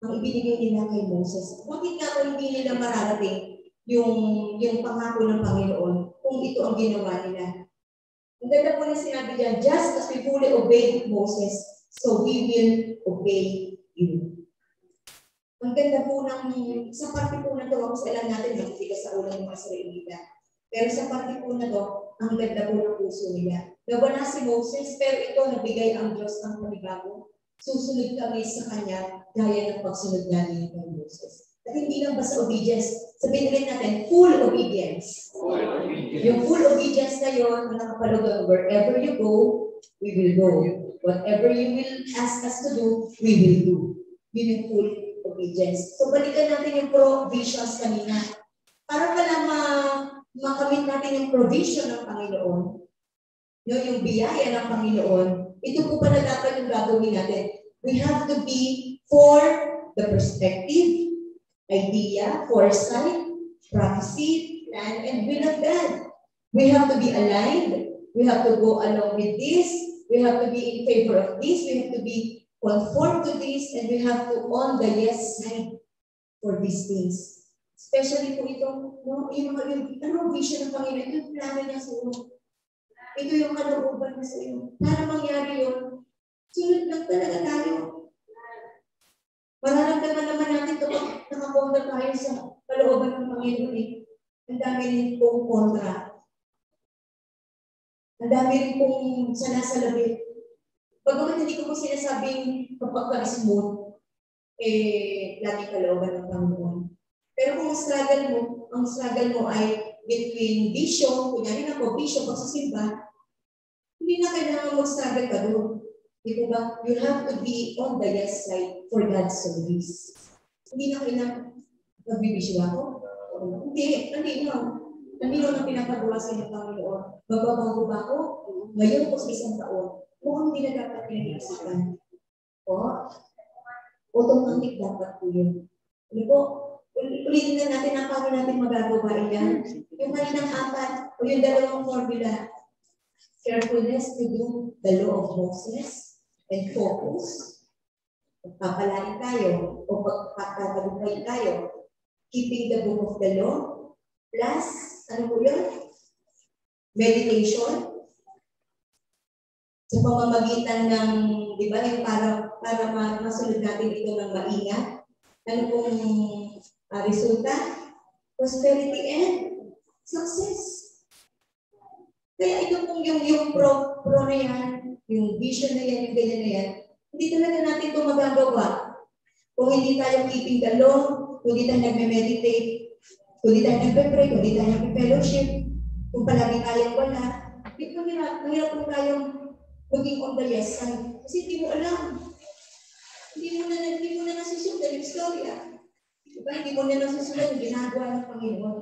kay Moses. Bakit nga hindi nila mararating yung pangako ng Panginoon kung ito ang ginawa nila? Ang ganda po na sinabi dyan, just as we fully obeyed Moses, so we will obey you. Ang ganda po sa parte po na ito, kasi alam natin, magtigas sa ulang ng mga Israelita. Pero sa parte po na ito, ang ganda po ng puso nila. Nawala si Moses, pero ito nabigay ang Diyos ng panibago. Susunod kami sa Kanya, gaya ng pagsunod namin kay Moses. At hindi lang basta obedience. Sabihin rin natin, full obedience. Yung full obedience na yun, nakapalugod, wherever you go, we will go. Whatever you will ask us to do, we will do. Yun yung full obedience. So balikan natin yung provisions kanina. Para pala makamit natin yung provision ng Panginoon, yung biyaya ng Panginoon, ito po pala dapat yung gagawin natin. We have to be for the perspective, idea, foresight, prophecy, plan, and will of God. We have to be aligned. We have to go along with this. We have to be in favor of this. We have to be conformed to this. And we have to on the yes side for these things. Especially po yung vision ng Panginoon, yung plano niya sa iyo. Ito yung kalooban na sa iyo. Para mangyari yun, sunod lang talaga tayo. Mararamdaman naman natin kapag nakakontra tayo sa kalooban ng Panginoon. Ang dami rin pong kontra. Ang dami rin pong sanasalabit. Pagkakat hindi ko po sinasabing kapag ka-smooth, lagi kalooban ng Panginoon. Pero kung ang struggle mo ay between vision, kunyari na po, vision, pagsasimba, hindi na kailangan mag-struggle ka doon. Di ba? You have to be on the yes side for God's service. Hindi na kailangan magbibisyo ako. Hindi. Nandito na pinapagawa sa inyo, Panginoon. Magbabago ba ako? Ngayon po sa isang taon. Kung hindi na dapat pinag-iisipan. Automatic dapat po yun. Ano po? Ulitin na natin ang paano natin magagawa yan. Yung kaninang apat, o yung dalawang formula. Carefulness to do the law of Moses and focus. Pagpapalain tayo o pagpapatagumpay tayo. Keeping the book of the law. Plus, ano po yun? Meditation. Sa pamamagitan ng, di ba, yung para masunod natin ito ng maingat. Ano pong resulta? Prosperity and success. Kaya ito pong yung pro na yan, yung vision na yan, yung ganyan na yan, hindi talaga natin ito magagawa. Kung hindi tayo keeping the law, kung hindi tayo nagme-meditate, kung hindi tayo nagpe-pray, kung hindi tayo nagpe-fellowship, kung palagi tayong wala, mahirap po tayong maging on the yes side. Kasi hindi mo alam. Hindi mo na nasusunod yung storya. Diba? Hindi mo na nasusunod yung ginagawa ng Panginoon.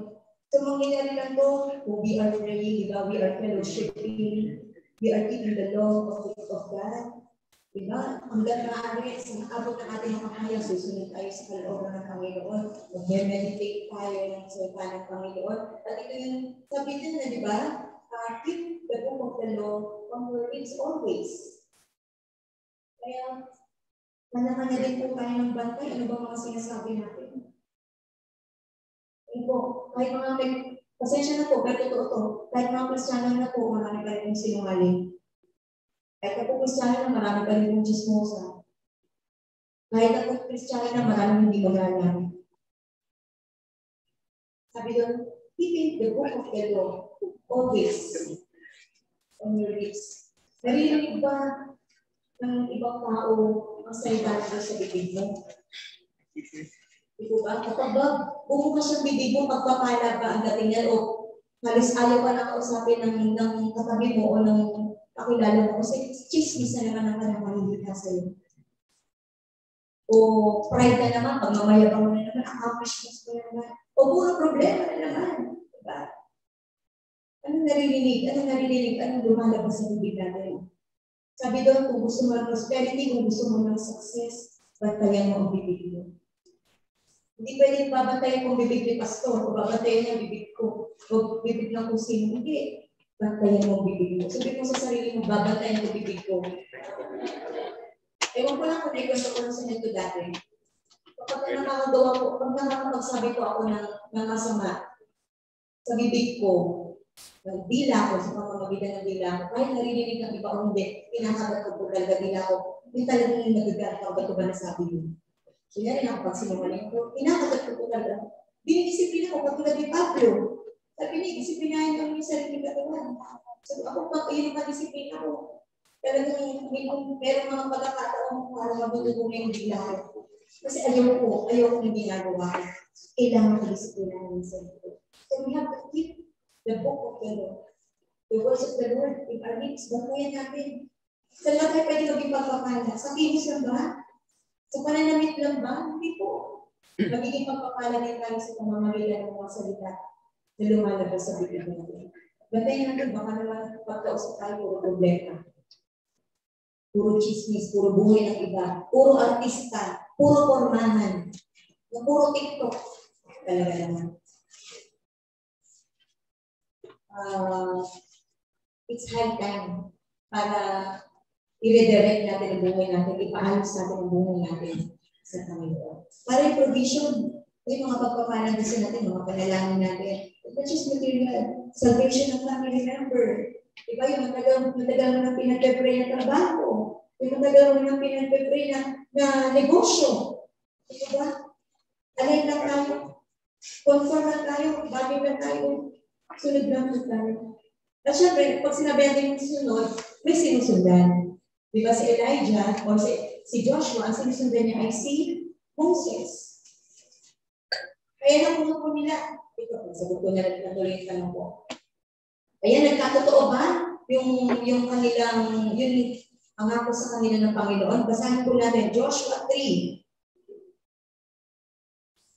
So, mangyayari lang to, kung we are praying, diba? We are fellowshipping, we are keeping the law of God. Diba? Hanggang maaari, sa abot ng ating mga kaya, susunod tayo sa kalooban ng Panginoon. Mag-meditate tayo ng salita ng Panginoon. At ito yung sabi din na, diba? Keep the book of the law on your lips always. Kaya, kanya-kanya din po tayo ng bantay. Ano ba mga sinasabi natin? Ano po, kahit mga pasensya na po, kahit totoo to, kahit mga Kristiyano na po, marami pa rin sinungaling. Kahit ako Kristiyano na, marami pa rin yung chismosa. Kahit ako Kristiyano na, marami hindi magalang. Sabi doon, keeping the book of the law, always. on your lips. Narinig ba ng ibang tao ang salita nito sa bibig mo? Ito ba? Kapag ba bumukas ang bibig mo, pagpapala ba ang dating yan? O halos ayaw ka na kausapin ng katabi mo o ng kakilala mo kasi chismis na naman ang kanang sa'yo. O pride na naman, pag mamayabang mo na naman, accomplishments mo na naman. O puro problema na naman. Diba? Anong naririnig? Anong lumalabas sa bibig natin? Sabi doon, kung gusto mo ng prosperity, kung gusto mo ng success, bantayan mo ang bibig mo. Hindi pwedeng babantayan kung bibig ni pastor, o babantayan yung bibig ko, o bibig ng kung sino. Hindi. Bantayan mo ang bibig mo. Sabi mo sa sarili mo, babantayan yung bibig ko. Ewan ko lang kung naikwento ko lang sa nito dati. Kapag nakakagawa ko, pag nakakapagsabi ko ako ng masama sa bibig ko, ng dila ko, sa pamamagitan ng dila ko, kahit naririnig ng iba o hindi, pinakagat ko po talaga dila ko, yung talagang yung nagagat ako, ba't ko ba nasabi yun? So yan rin ako pagsinungaling ko, pinakagat ko po talaga. Dinidisiplina ko, katulad ni Pablo. Sabi niya, disiplinahin ko yung sarili katawan. So ako pag yun ang disiplina ko, talagang meron mga pagkakataon para mabutubo yung dila ko. Kasi ayaw ko yung ginagawa ko. Kailangan ko disiplinahin yung sarili ko. So we have to keep the book of the Lord. The words of the Lord in our lips. Bantayan natin. Sa lahat ay pwede maging pagpapala. Sa kilos lang ba? Sa pananamit lang ba? Hindi po. Magiging pagpapala din tayo sa pamamagitan ng mga salita na lumalabas sa bibig natin. Bantayan natin, baka naman pagkausap tayo, puro problema. Puro chismis, puro buhay ng iba, puro artista, puro pormahan, puro TikTok. Talaga naman. It's high time para i-redirect natin ang buhay natin, ipaayos natin ang buhay natin sa Panginoon. Para yung provision, yung mga pagpapalang gusto natin, mga panalangin natin, not just material, salvation ng family member. Diba yung matagal mo nang pinag-pray na trabaho, yung matagal mo nang pinag-pray na negosyo. Diba? Alay lang tayo, conform lang tayo, bagay lang tayo, sunod lang tayo. At syempre, pag sinabi natin yung sunod, may sinusundan. Diba si Elijah o si Joshua, ang sinusundan niya ay si Moses. Kaya nang puno po nila, ito, sagot ko na natuloy yung tanong ko. Kaya nagkatotoo ba yung kanilang, yung pangako sa kanila ng Panginoon? Basahin po natin, Joshua 3,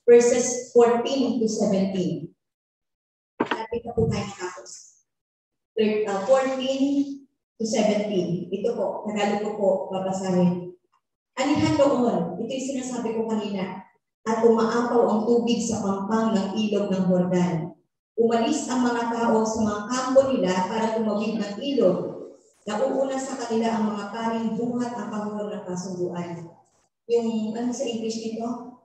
verses 14 to 17. Sabi ka po tayo nakapos. 14 to 17. Ito po, Tagalog ko po, babasahin. Anihan doon, ito yung sinasabi ko kanina, at umaapaw ang tubig sa pampang ng ilog ng Jordan. Umalis ang mga tao sa mga kampo nila para tumawid ng ilog. Nauuna sa kanila ang mga paring buhat ang pangulo ng kasunduan. Yung, ano sa English nito?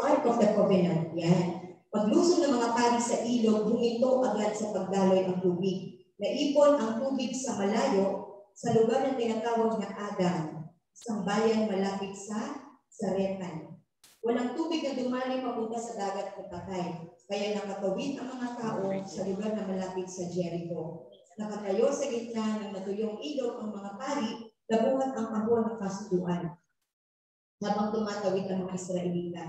Ark of the Covenant. Yan. Paglusong ng mga pari sa ilog, huminto agad sa pagdaloy ang tubig. Naipon ang tubig sa malayo sa lugar na tinatawag na Adam, isang bayan malapit sa Saretan. Walang tubig na dumali papunta sa dagat na patay, kaya nakatawid ang mga tao sa lugar na malapit sa Jericho. Nakatayo sa gitna ng natuyong ilog ang mga pari, nabuhat ang kahon ng kasunduan. Habang tumatawid ang mga Israelita,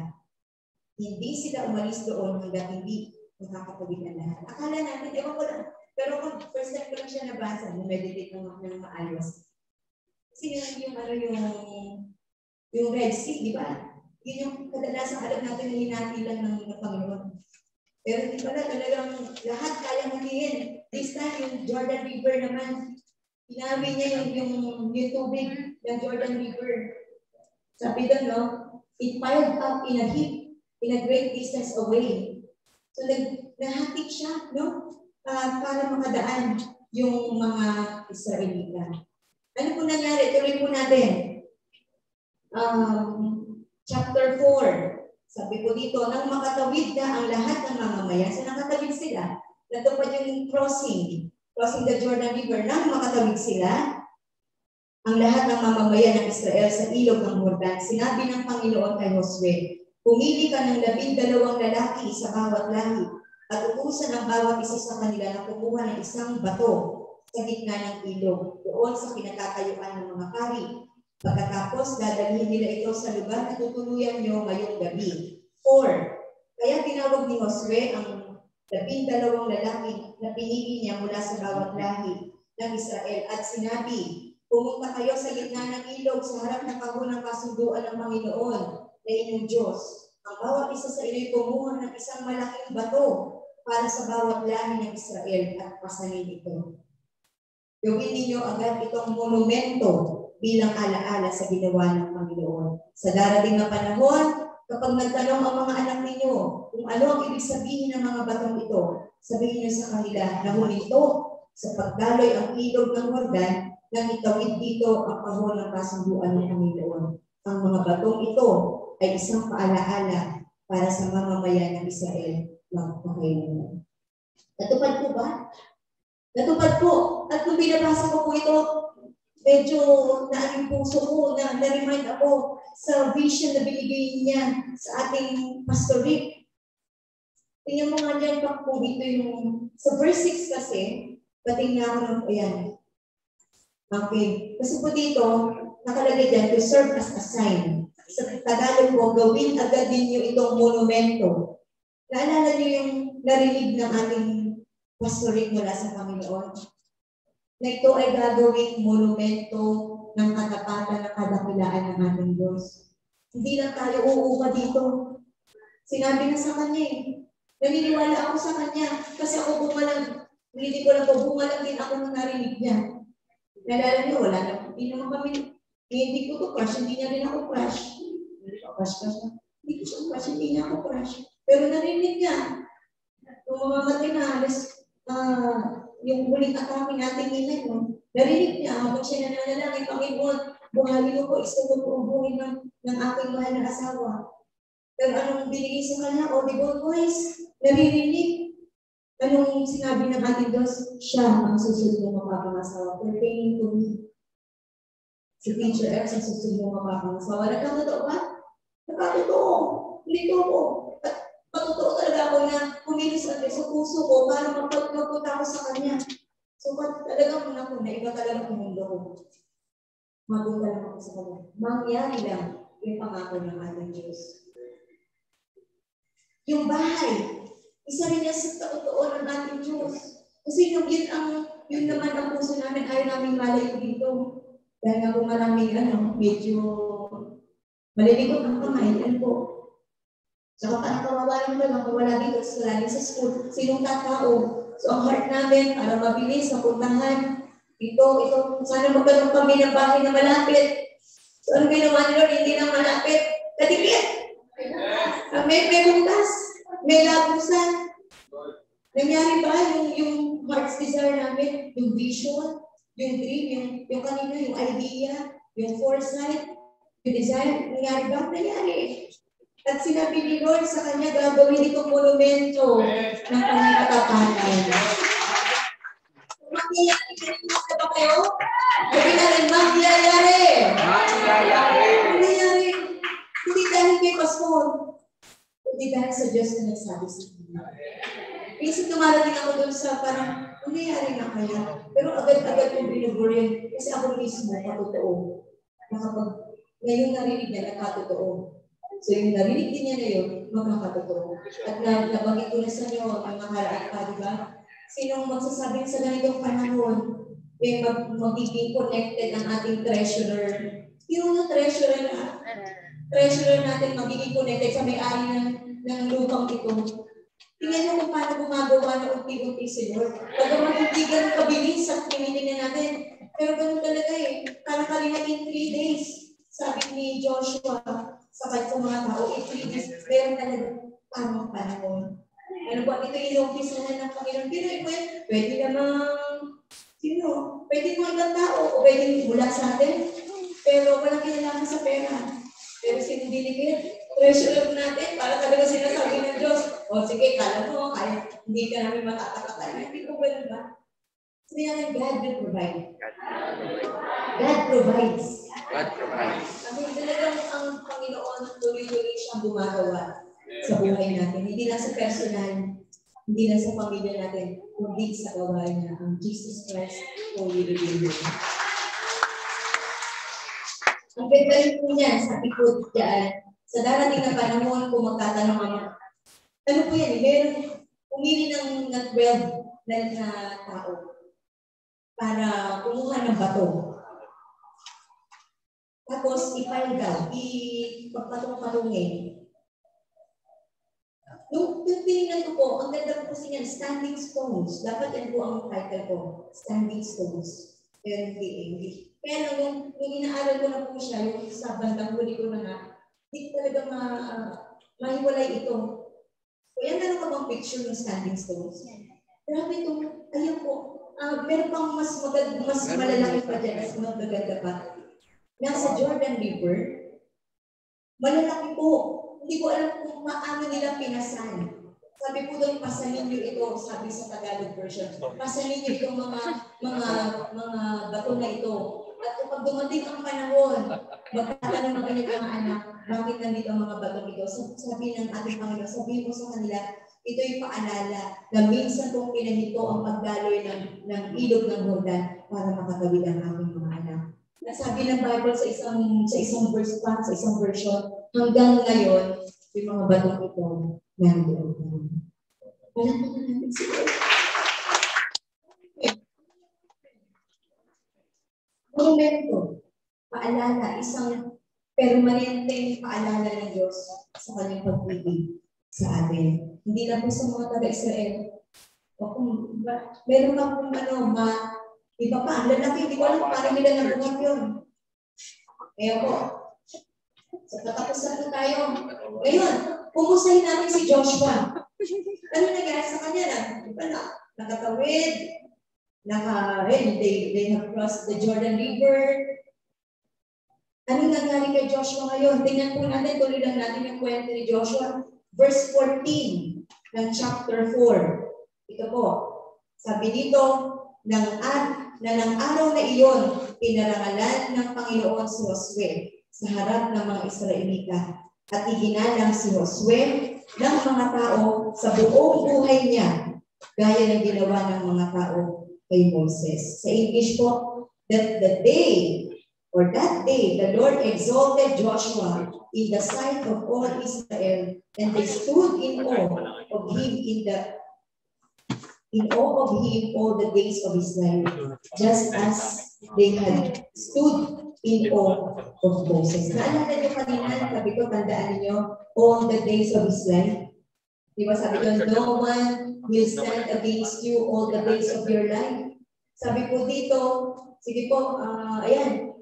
hindi sila umalis doon hanggang hindi nakakatawid na lahat. Akala natin, ewan ko lang, pero kung first time ko lang siya nabasa, meditate ng maayos. Kasi yung Red Sea, di ba? Yun yung kadalasang alam natin na hinatilan ng Panginoon. Pero hindi pala talagang lahat kaya magiging. This time, yung Jordan River naman, pinawi niya yung tubig ng Jordan River. Sabi doon, no? It piled up in a heap, in a great distance away. So, nahatik siya, no? Para makadaan yung mga Israelita. Ano po nangyari? Tuloy po natin. Chapter 4. Sabi ko dito, nang makatawid na ang lahat ng mamamayan, so nakatawid sila, natupad yung crossing the Jordan River, nang makatawid sila, ang lahat ng mamamayan ng Israel sa ilog ng Jordan, sinabi ng Panginoon kay Josue, pumili ka ng 12 lalaki sa bawat lahi, at utusan ang bawat isa sa kanila na kumuha ng isang bato. sa gitna ng ilog, doon sa kinakatayuan ng mga pari. Pagkatapos, dadalhin nila ito sa lugar na tutuluyan nyo ngayong gabi. 4. Kaya tinawag ni Josue ang 12 lalaki na pinili niya mula sa bawat lahi ng Israel at sinabi, pumunta kayo sa gitna ng ilog sa harap ng kahon ng kasunduan ng Panginoon na inyong Diyos. Ang bawat isa sa inyo'y kumuha ng isang malaking bato para sa bawat lahi ng Israel at pasanin ito. Gawin ninyo agad itong monumento bilang alaala sa ginawa ng Panginoon. Sa darating na panahon, kapag nagtanong ang mga anak ninyo kung ano ang ibig sabihin ng mga batong ito, sabihin niyo sa kanila na huminto sa pagdaloy ang ilog ng Jordan nang itawid dito ang kahon ng kasunduan ng Panginoon. Ang mga batong ito ay isang paalaala para sa mamamayan ng Israel magpakailanman. Natupad po ba? Natupad po. At kung binabasa ko po ito, medyo naaling puso ko na na-remind ako sa vision na binigay niya sa ating Pastor Rick. Tingnan mo nga dyan pa po ito yung, sa verse 6 kasi, pating nga ako ng, ayan. Okay. Kasi po dito, nakalagay dyan, to serve as a sign. Sa Tagalog po, gawin agad ninyo itong monumento. Naalala niyo yung narinig ng ating Pastor Rick mula sa Panginoon? Na ito ay gagawing monumento ng katapatan na kadakilaan ng ating Diyos. Hindi lang tayo uupa dito. Sinabi na sa Kanya eh. Naniniwala ako sa Kanya kasi ako bumalang, hindi ko lang po, bumalang din ako nang narinig niya. Nalala niyo, wala na, hindi naman kami, hindi ko to crush, hindi niya rin ako crush. Hindi ko siya crush, hindi niya ako crush. Pero narinig niya, kung mamamatay na halos, yung huling atake natin nila, no? Narinig niya habang siya nananalangin, Panginoon, buhalin mo po, isunod ko ang buhay ng aking mahal na asawa. Pero anong binigay sa kanya? Audible voice, naririnig. Anong sinabi ng ating Diyos? Siya ang susunod ng mapapangasawa. Pertaining to me. Si Teacher X ang susunod ng mapapangasawa. Nagkatotoo ba? Nagkatotoo. Hindi ko. Matotoo talaga ako na kumilos sa puso ko para magpunta ako sa Kanya. So, talagang muna ko na iba talaga ang mundo ko. Magunta lang ako sa Kanya. Mangyari lang yung pangako ng ating Diyos. Yung bahay, isa rin yan sa totoo ng ating Diyos. Kasi yun naman ang puso namin, ayaw namin malayo dito. Dahil nga kung maraming medyo malilikot ang kamay, yan po. Saka parang kawawalan mo lang, wala dito, lagi sa school, sinong tatao. So ang heart namin, para mabilis, mapuntahan, ito, sana magkaroon kami ng bahay na malapit. So ano ginawa nila, hindi na malapit, kadikit. May butas, may labusan. Nangyari ba yung heart's desire namin, yung vision, yung dream, yung kanina, yung idea, yung foresight, yung desire, nangyari ba? Nangyari. At sinabi ni Lord sa Kanya, gagawin itong monumento ng kanyang katapatan. Magyayari na ba kayo? Sabi na rin, magyayari. Magyayari. Hindi dahil kay Pastor. Hindi dahil sa Diyos na nagsabi sa Kanya. Minsan tumarating ako doon sa parang, nangyayari na kaya. Pero agad-agad kong binuburin kasi ako mismo katotoo. Nakapag ngayon narinig niya, nakatotoo. So yung narinig din niya na yun, magkakatotoo. At nabanggit ko na sa inyo, ang makaraan pa, di ba? Sinong magsasabing sa ganitong panahon, magiging connected ang ating treasurer. Yung treasurer natin magiging connected sa may-ari ng lupang ito. Tingnan nyo kung paano gumagawa na unti-unti si Lord. Pagkaman hindi ganun kabilis sa tinitingnan natin. Pero ganun talaga eh. Kala-kalina in 3 days. Sabi ni Joshua, sa mga tao, i-please, meron talaga tamang panahon. Ano po, ito inumpisa na ng Panginoon. Pero pwede namang, pwede mo ibang tao, o pwede mula sa atin, pero walang kinalaman sa pera. Pero sinundiligid, treasure natin, para talaga sinasabi ng Diyos, o sige, kala mo, kaya hindi ka namin matatakakala. Hindi ko ba ba? Sabi namin, God will provide. God provides. God provides. Kasi talagang ang Panginoon tuloy-tuloy siyang gumagawa sa buhay natin. Hindi lang sa personal, hindi lang sa pamilya natin. kundi sa gawa niya, ang Jesus Christ, Holy Redeemer. Ang ganda rin po niyan, sabi ko dyan, sa darating na panahon, kung magtatanong niya, ano po yan, meron pumili ng 12 na tao para kumuha ng bato. Tapos, ipile daw, ipagpatong-patungin. Nung tinignan ko po, ang ganda po kasi yan, Standing Stones. Dapat yan po ang title ko, Standing Stones. Pero hindi English. Kaya nung inaaral ko na po siya, yung sa bandang huli ko na nga, hindi talaga mahiwalay ito. Kaya meron ka bang picture ng Standing Stones? Grabe ito, ayun po, meron pang mas malalaki pa dyan, mas magaganda pa. Nasa Jordan River, malalaki po. Hindi ko alam kung paano nila pinasan. Sabi po doon, pasanin niyo ito, sabi sa Tagalog version. Pasanin niyo itong mga bato na ito. At kapag dumating ang panahon, magtatanong ng kanyang mga anak, bakit nandito ang mga bato ito? Sabi ng ating Panginoon, sabihin mo sa kanila, ito'y paalala na minsan kong pinahinto ang pagdaloy ng ilog ng Jordan para makatawid ang aking mga anak. Nasabi ng Bible sa isang verse pa, sa isang version, hanggang ngayon, yung mga batong ito, nandoon. Alam mo na natin sila. Monumento, paalala, isang permanenteng paalala ng Diyos sa kanyang pag-ibig sa atin. Hindi lang po sa mga taga-Israel. O kung meron ka kung iba pa, ang lalaki, hindi ko alam parang nila nabuhat yun. Kaya po, sa katapusan po tayo. Ngayon, pumusahin natin si Joshua. Ano nangyari sa kanya? Nakatawid, they have crossed the Jordan River. Ano nangyari kay Joshua ngayon? Tingnan po natin, tuloy lang natin yung kwento ni Joshua. Verse 14 ng chapter 4. Ito po, sabi dito, na ng araw na iyon, pinarangalan ng Panginoon si Josue sa harap ng mga Israelita at iginalang si Josue ng mga tao sa buong buhay niya gaya ng ginawa ng mga tao kay Moses. Sa English po, that day, the Lord exalted Joshua in the sight of all Israel, and they stood in awe of him all the days of his life, just as they had stood in awe of Moses. Naalala niyo kanina, sabi ko, tandaan niyo, all the days of his life. Di ba sabi ko, no one will stand against you all the days of your life. Sabi po dito, sige po, ayan,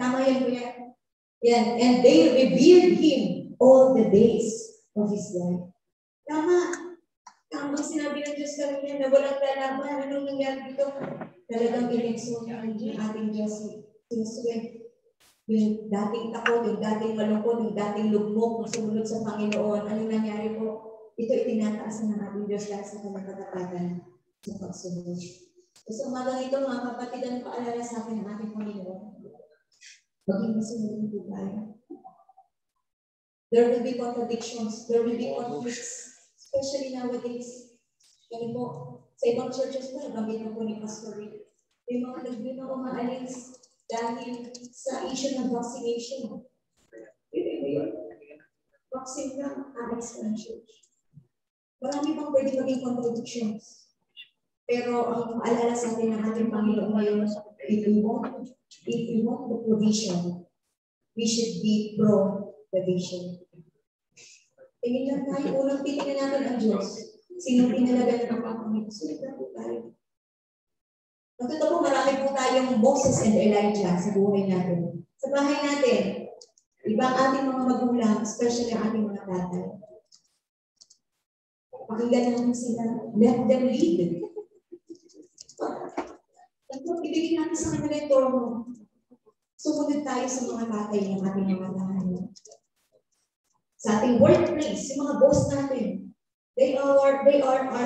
tama yan po yan. Yan, and they revered him all the days of his life. Tama. Ang sinabi ng Diyos kanina na walang lalaban, anong nangyari dito? Talagang in-exalt ang ating Diyos. Yung dating takot, yung dating malungkot, yung dating lugmok, yung sumunod sa Panginoon, anong nangyari po? Ito itinataas ng ating Diyos dahil sa kanyang katapatan sa pagsunod. So umagang ito, mga kapatid, ang paalala sa akin ng ating Panginoon. Maging masunod po tayo. There will be contradictions, there will be conflicts. Especially nowadays, kaya po, sa ibang churches po, nagamit na po ni Pastor Rick. Yung mga nagbili na umaalis dahil sa issue ng vaccination. Yun. Vaccine lang, aalis ng church. Marami pang pwede maging contradictions. Pero ang paalala sa atin ng ating Panginoon ngayon, if we want the provision, we should be pro-provision. Tingin lang tayo, unang titingnan natin ang Diyos. Sino pinalagan ng Panginoon? Sulit na po tayo. Natuto po, marami po tayong Moses and Elijah sa buhay natin. Sa bahay natin, ibang ating mga magulang, especially ang ating mga tatay. Pakinggan natin sila, let them lead. Ibigin natin sa kanila yung turno. Sumunod tayo sa mga tatay ng ating mga tahanan. Sa ating workplace, yung mga boss natin, they are our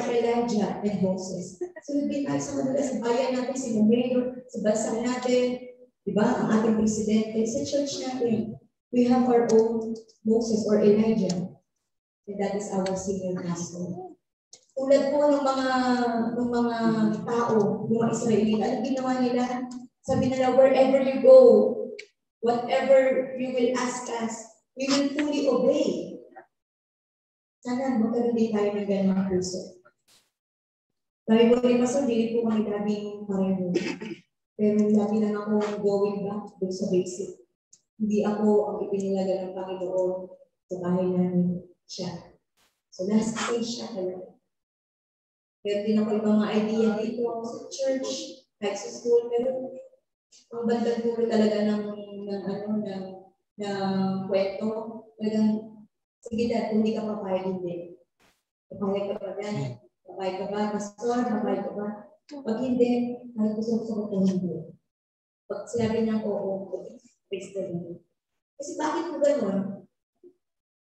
Elijah and Moses. Sunodin tayo sa kanila sa bayan natin, sa mayor, sa bansa natin, di ba? Ang ating presidente, sa church natin. We have our own Moses or Elijah. And that is our senior pastor. Tulad po ng mga tao, ng mga Israelita, ano ginawa nila? Sabi nila, wherever you go, whatever you will ask us, we will fully obey. Sana magkaroon din tayo ng ganang puso. Dahil po rin maso, hindi po kami grabing pareho. Pero lagi lang ako going back doon sa basic. Hindi ako ang ipinilaga ng Panginoon sa bahay namin siya. So last stage siya talaga. Pero din ako ibang mga idea dito ako sa church, kahit sa school, pero ang bandang dulo talaga ng kwento, talagang sige dad, hindi ka papayag hindi. Papayag ka pa yan. Papayag ka ba? Pastor, papayag ka ba? Pag hindi, ano gusto ko sa hindi. Pag sinabi niyang oo, praise the Lord. Kasi bakit mo gano'n?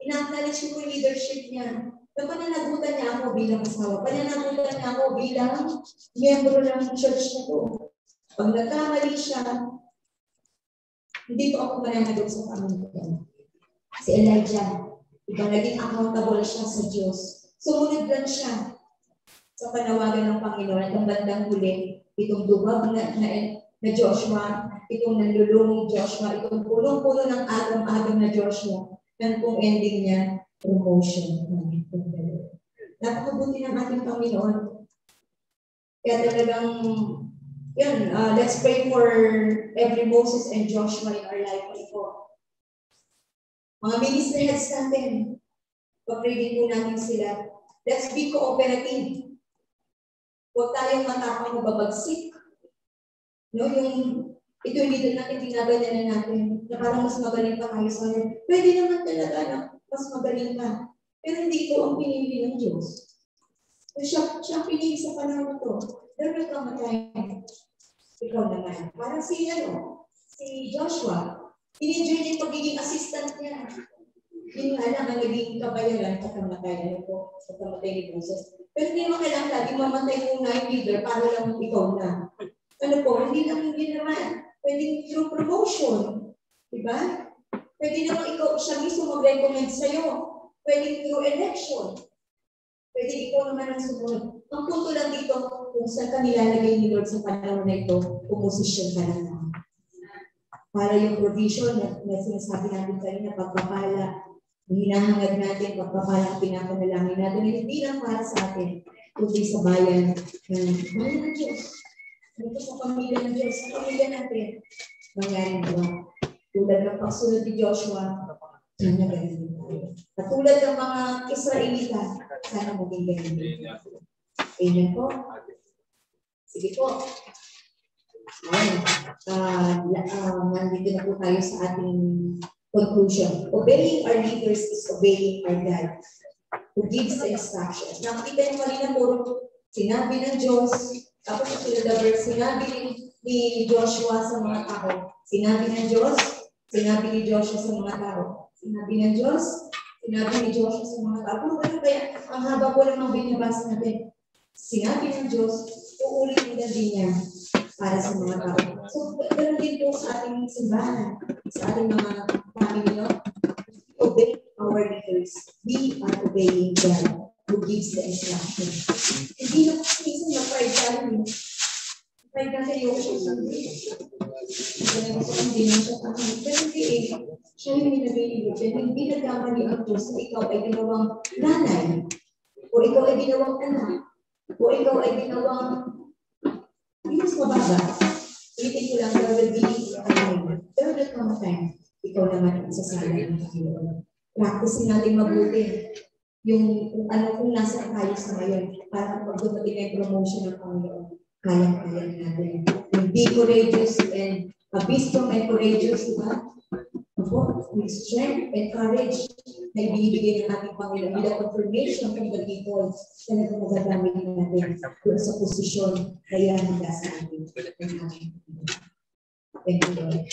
Ina-acknowledge mo yung leadership niya. Pananagutan niya ako bilang asawa. Pananagutan niya ako bilang miyembro ng church na to. Pag nagkamali siya, hindi ko ako mananagot sa Panginoon. Si Elijah, iba naging accountable siya sa Diyos. Sumunod lang siya sa panawagan ng Panginoon at ang bandang huli, itong dubab na Joshua, itong nanlulungong Joshua, itong punong-puno ng agam-agam na Joshua, yan pong ending niya, promotion. Napakabuti ng ating Panginoon. Kaya talagang, yan, let's pray for every Moses and Joshua in our life. Mga ministry heads natin, pag-pray din po natin sila. Let's be cooperative. Huwag tayong matapang o babagsik. No, ito yung leader natin, ginagawa natin, na parang mas magaling pa tayo sa akin. Pwede naman talaga na mas magaling ka. Pero hindi ito ang pinili ng Diyos. Siya pinili sa panahon ito. Pero nagkamatayan. Ikaw naman. Parang si Joshua, in-enjoy niya yung pagiging assistant niya. Yun nga lang, ang naging kabayaran, pagkamatay ni Moses. Pero hindi mo kailangan lagi mamatay muna yung leader para lang ikaw na. Ano po, hindi naman. Pwede through promotion. Diba? Pwede naman ikaw siya mismo mag-recommend sa'yo. Pwede through election. Pwede ikaw naman ang sumunod. Ang punto lang dito, kung saan ka nilalagay ni Lord sa panahon na ito, pumusisyon ka lang. Para yung provision na sinasabi natin kanina, pagpapala, hinahangad natin, pagpapala ang pinapanalangin natin, hindi lang para sa atin, kundi sa bayan ng Diyos. Dito sa pamilya ng Diyos, sa pamilya natin, mangyaring diba? Tulad ng pagsunod ni Joshua, sana ganun tayo. At tulad ng mga Israelita, sana maging ganun. Amen po. Sige po. Nandito na po tayo sa ating conclusion. Obeying our leaders is obeying our God, who gives the instructions. Nakikita niyo kanina puro sinabi ng Diyos, tapos sinabi ni Joshua sa mga tao. Sinabi ng Diyos, sinabi ni Joshua sa mga tao. Sinabi ng Diyos, sinabi ni Joshua sa mga tao. Kung kaya, ang haba po ng mga binabasa natin. Sinabi ng Diyos, uulitin din niya para sa mga tao. So, ganoon din po sa ating simbahan, sa ating mga family, no? Obey our leaders. We are obeying God, who gives the instruction. Hindi na po minsan na-pride tayo. Pride natin yung hindi na siya tayo. Pero hindi siya yung nilagay hindi nagkamali ang Diyos na ikaw ay ginawang nanay, o ikaw ay ginawang anak, o ikaw ay ginawang mas mababa. Itin ko lang, there will be there will come a time, ikaw naman ang sasala ng Panginoon. Practice natin mabuti yung kung nasa tayo sa ngayon para pag dumating na yung promotion ng Panginoon, kaya-kaya natin. Be courageous and be strong and courageous, diba? With strength and courage na ibibigay ng ating Panginoon with a confirmation from the people na magagamit natin doon sa posisyon na yan sa atin. Thank you, Lord.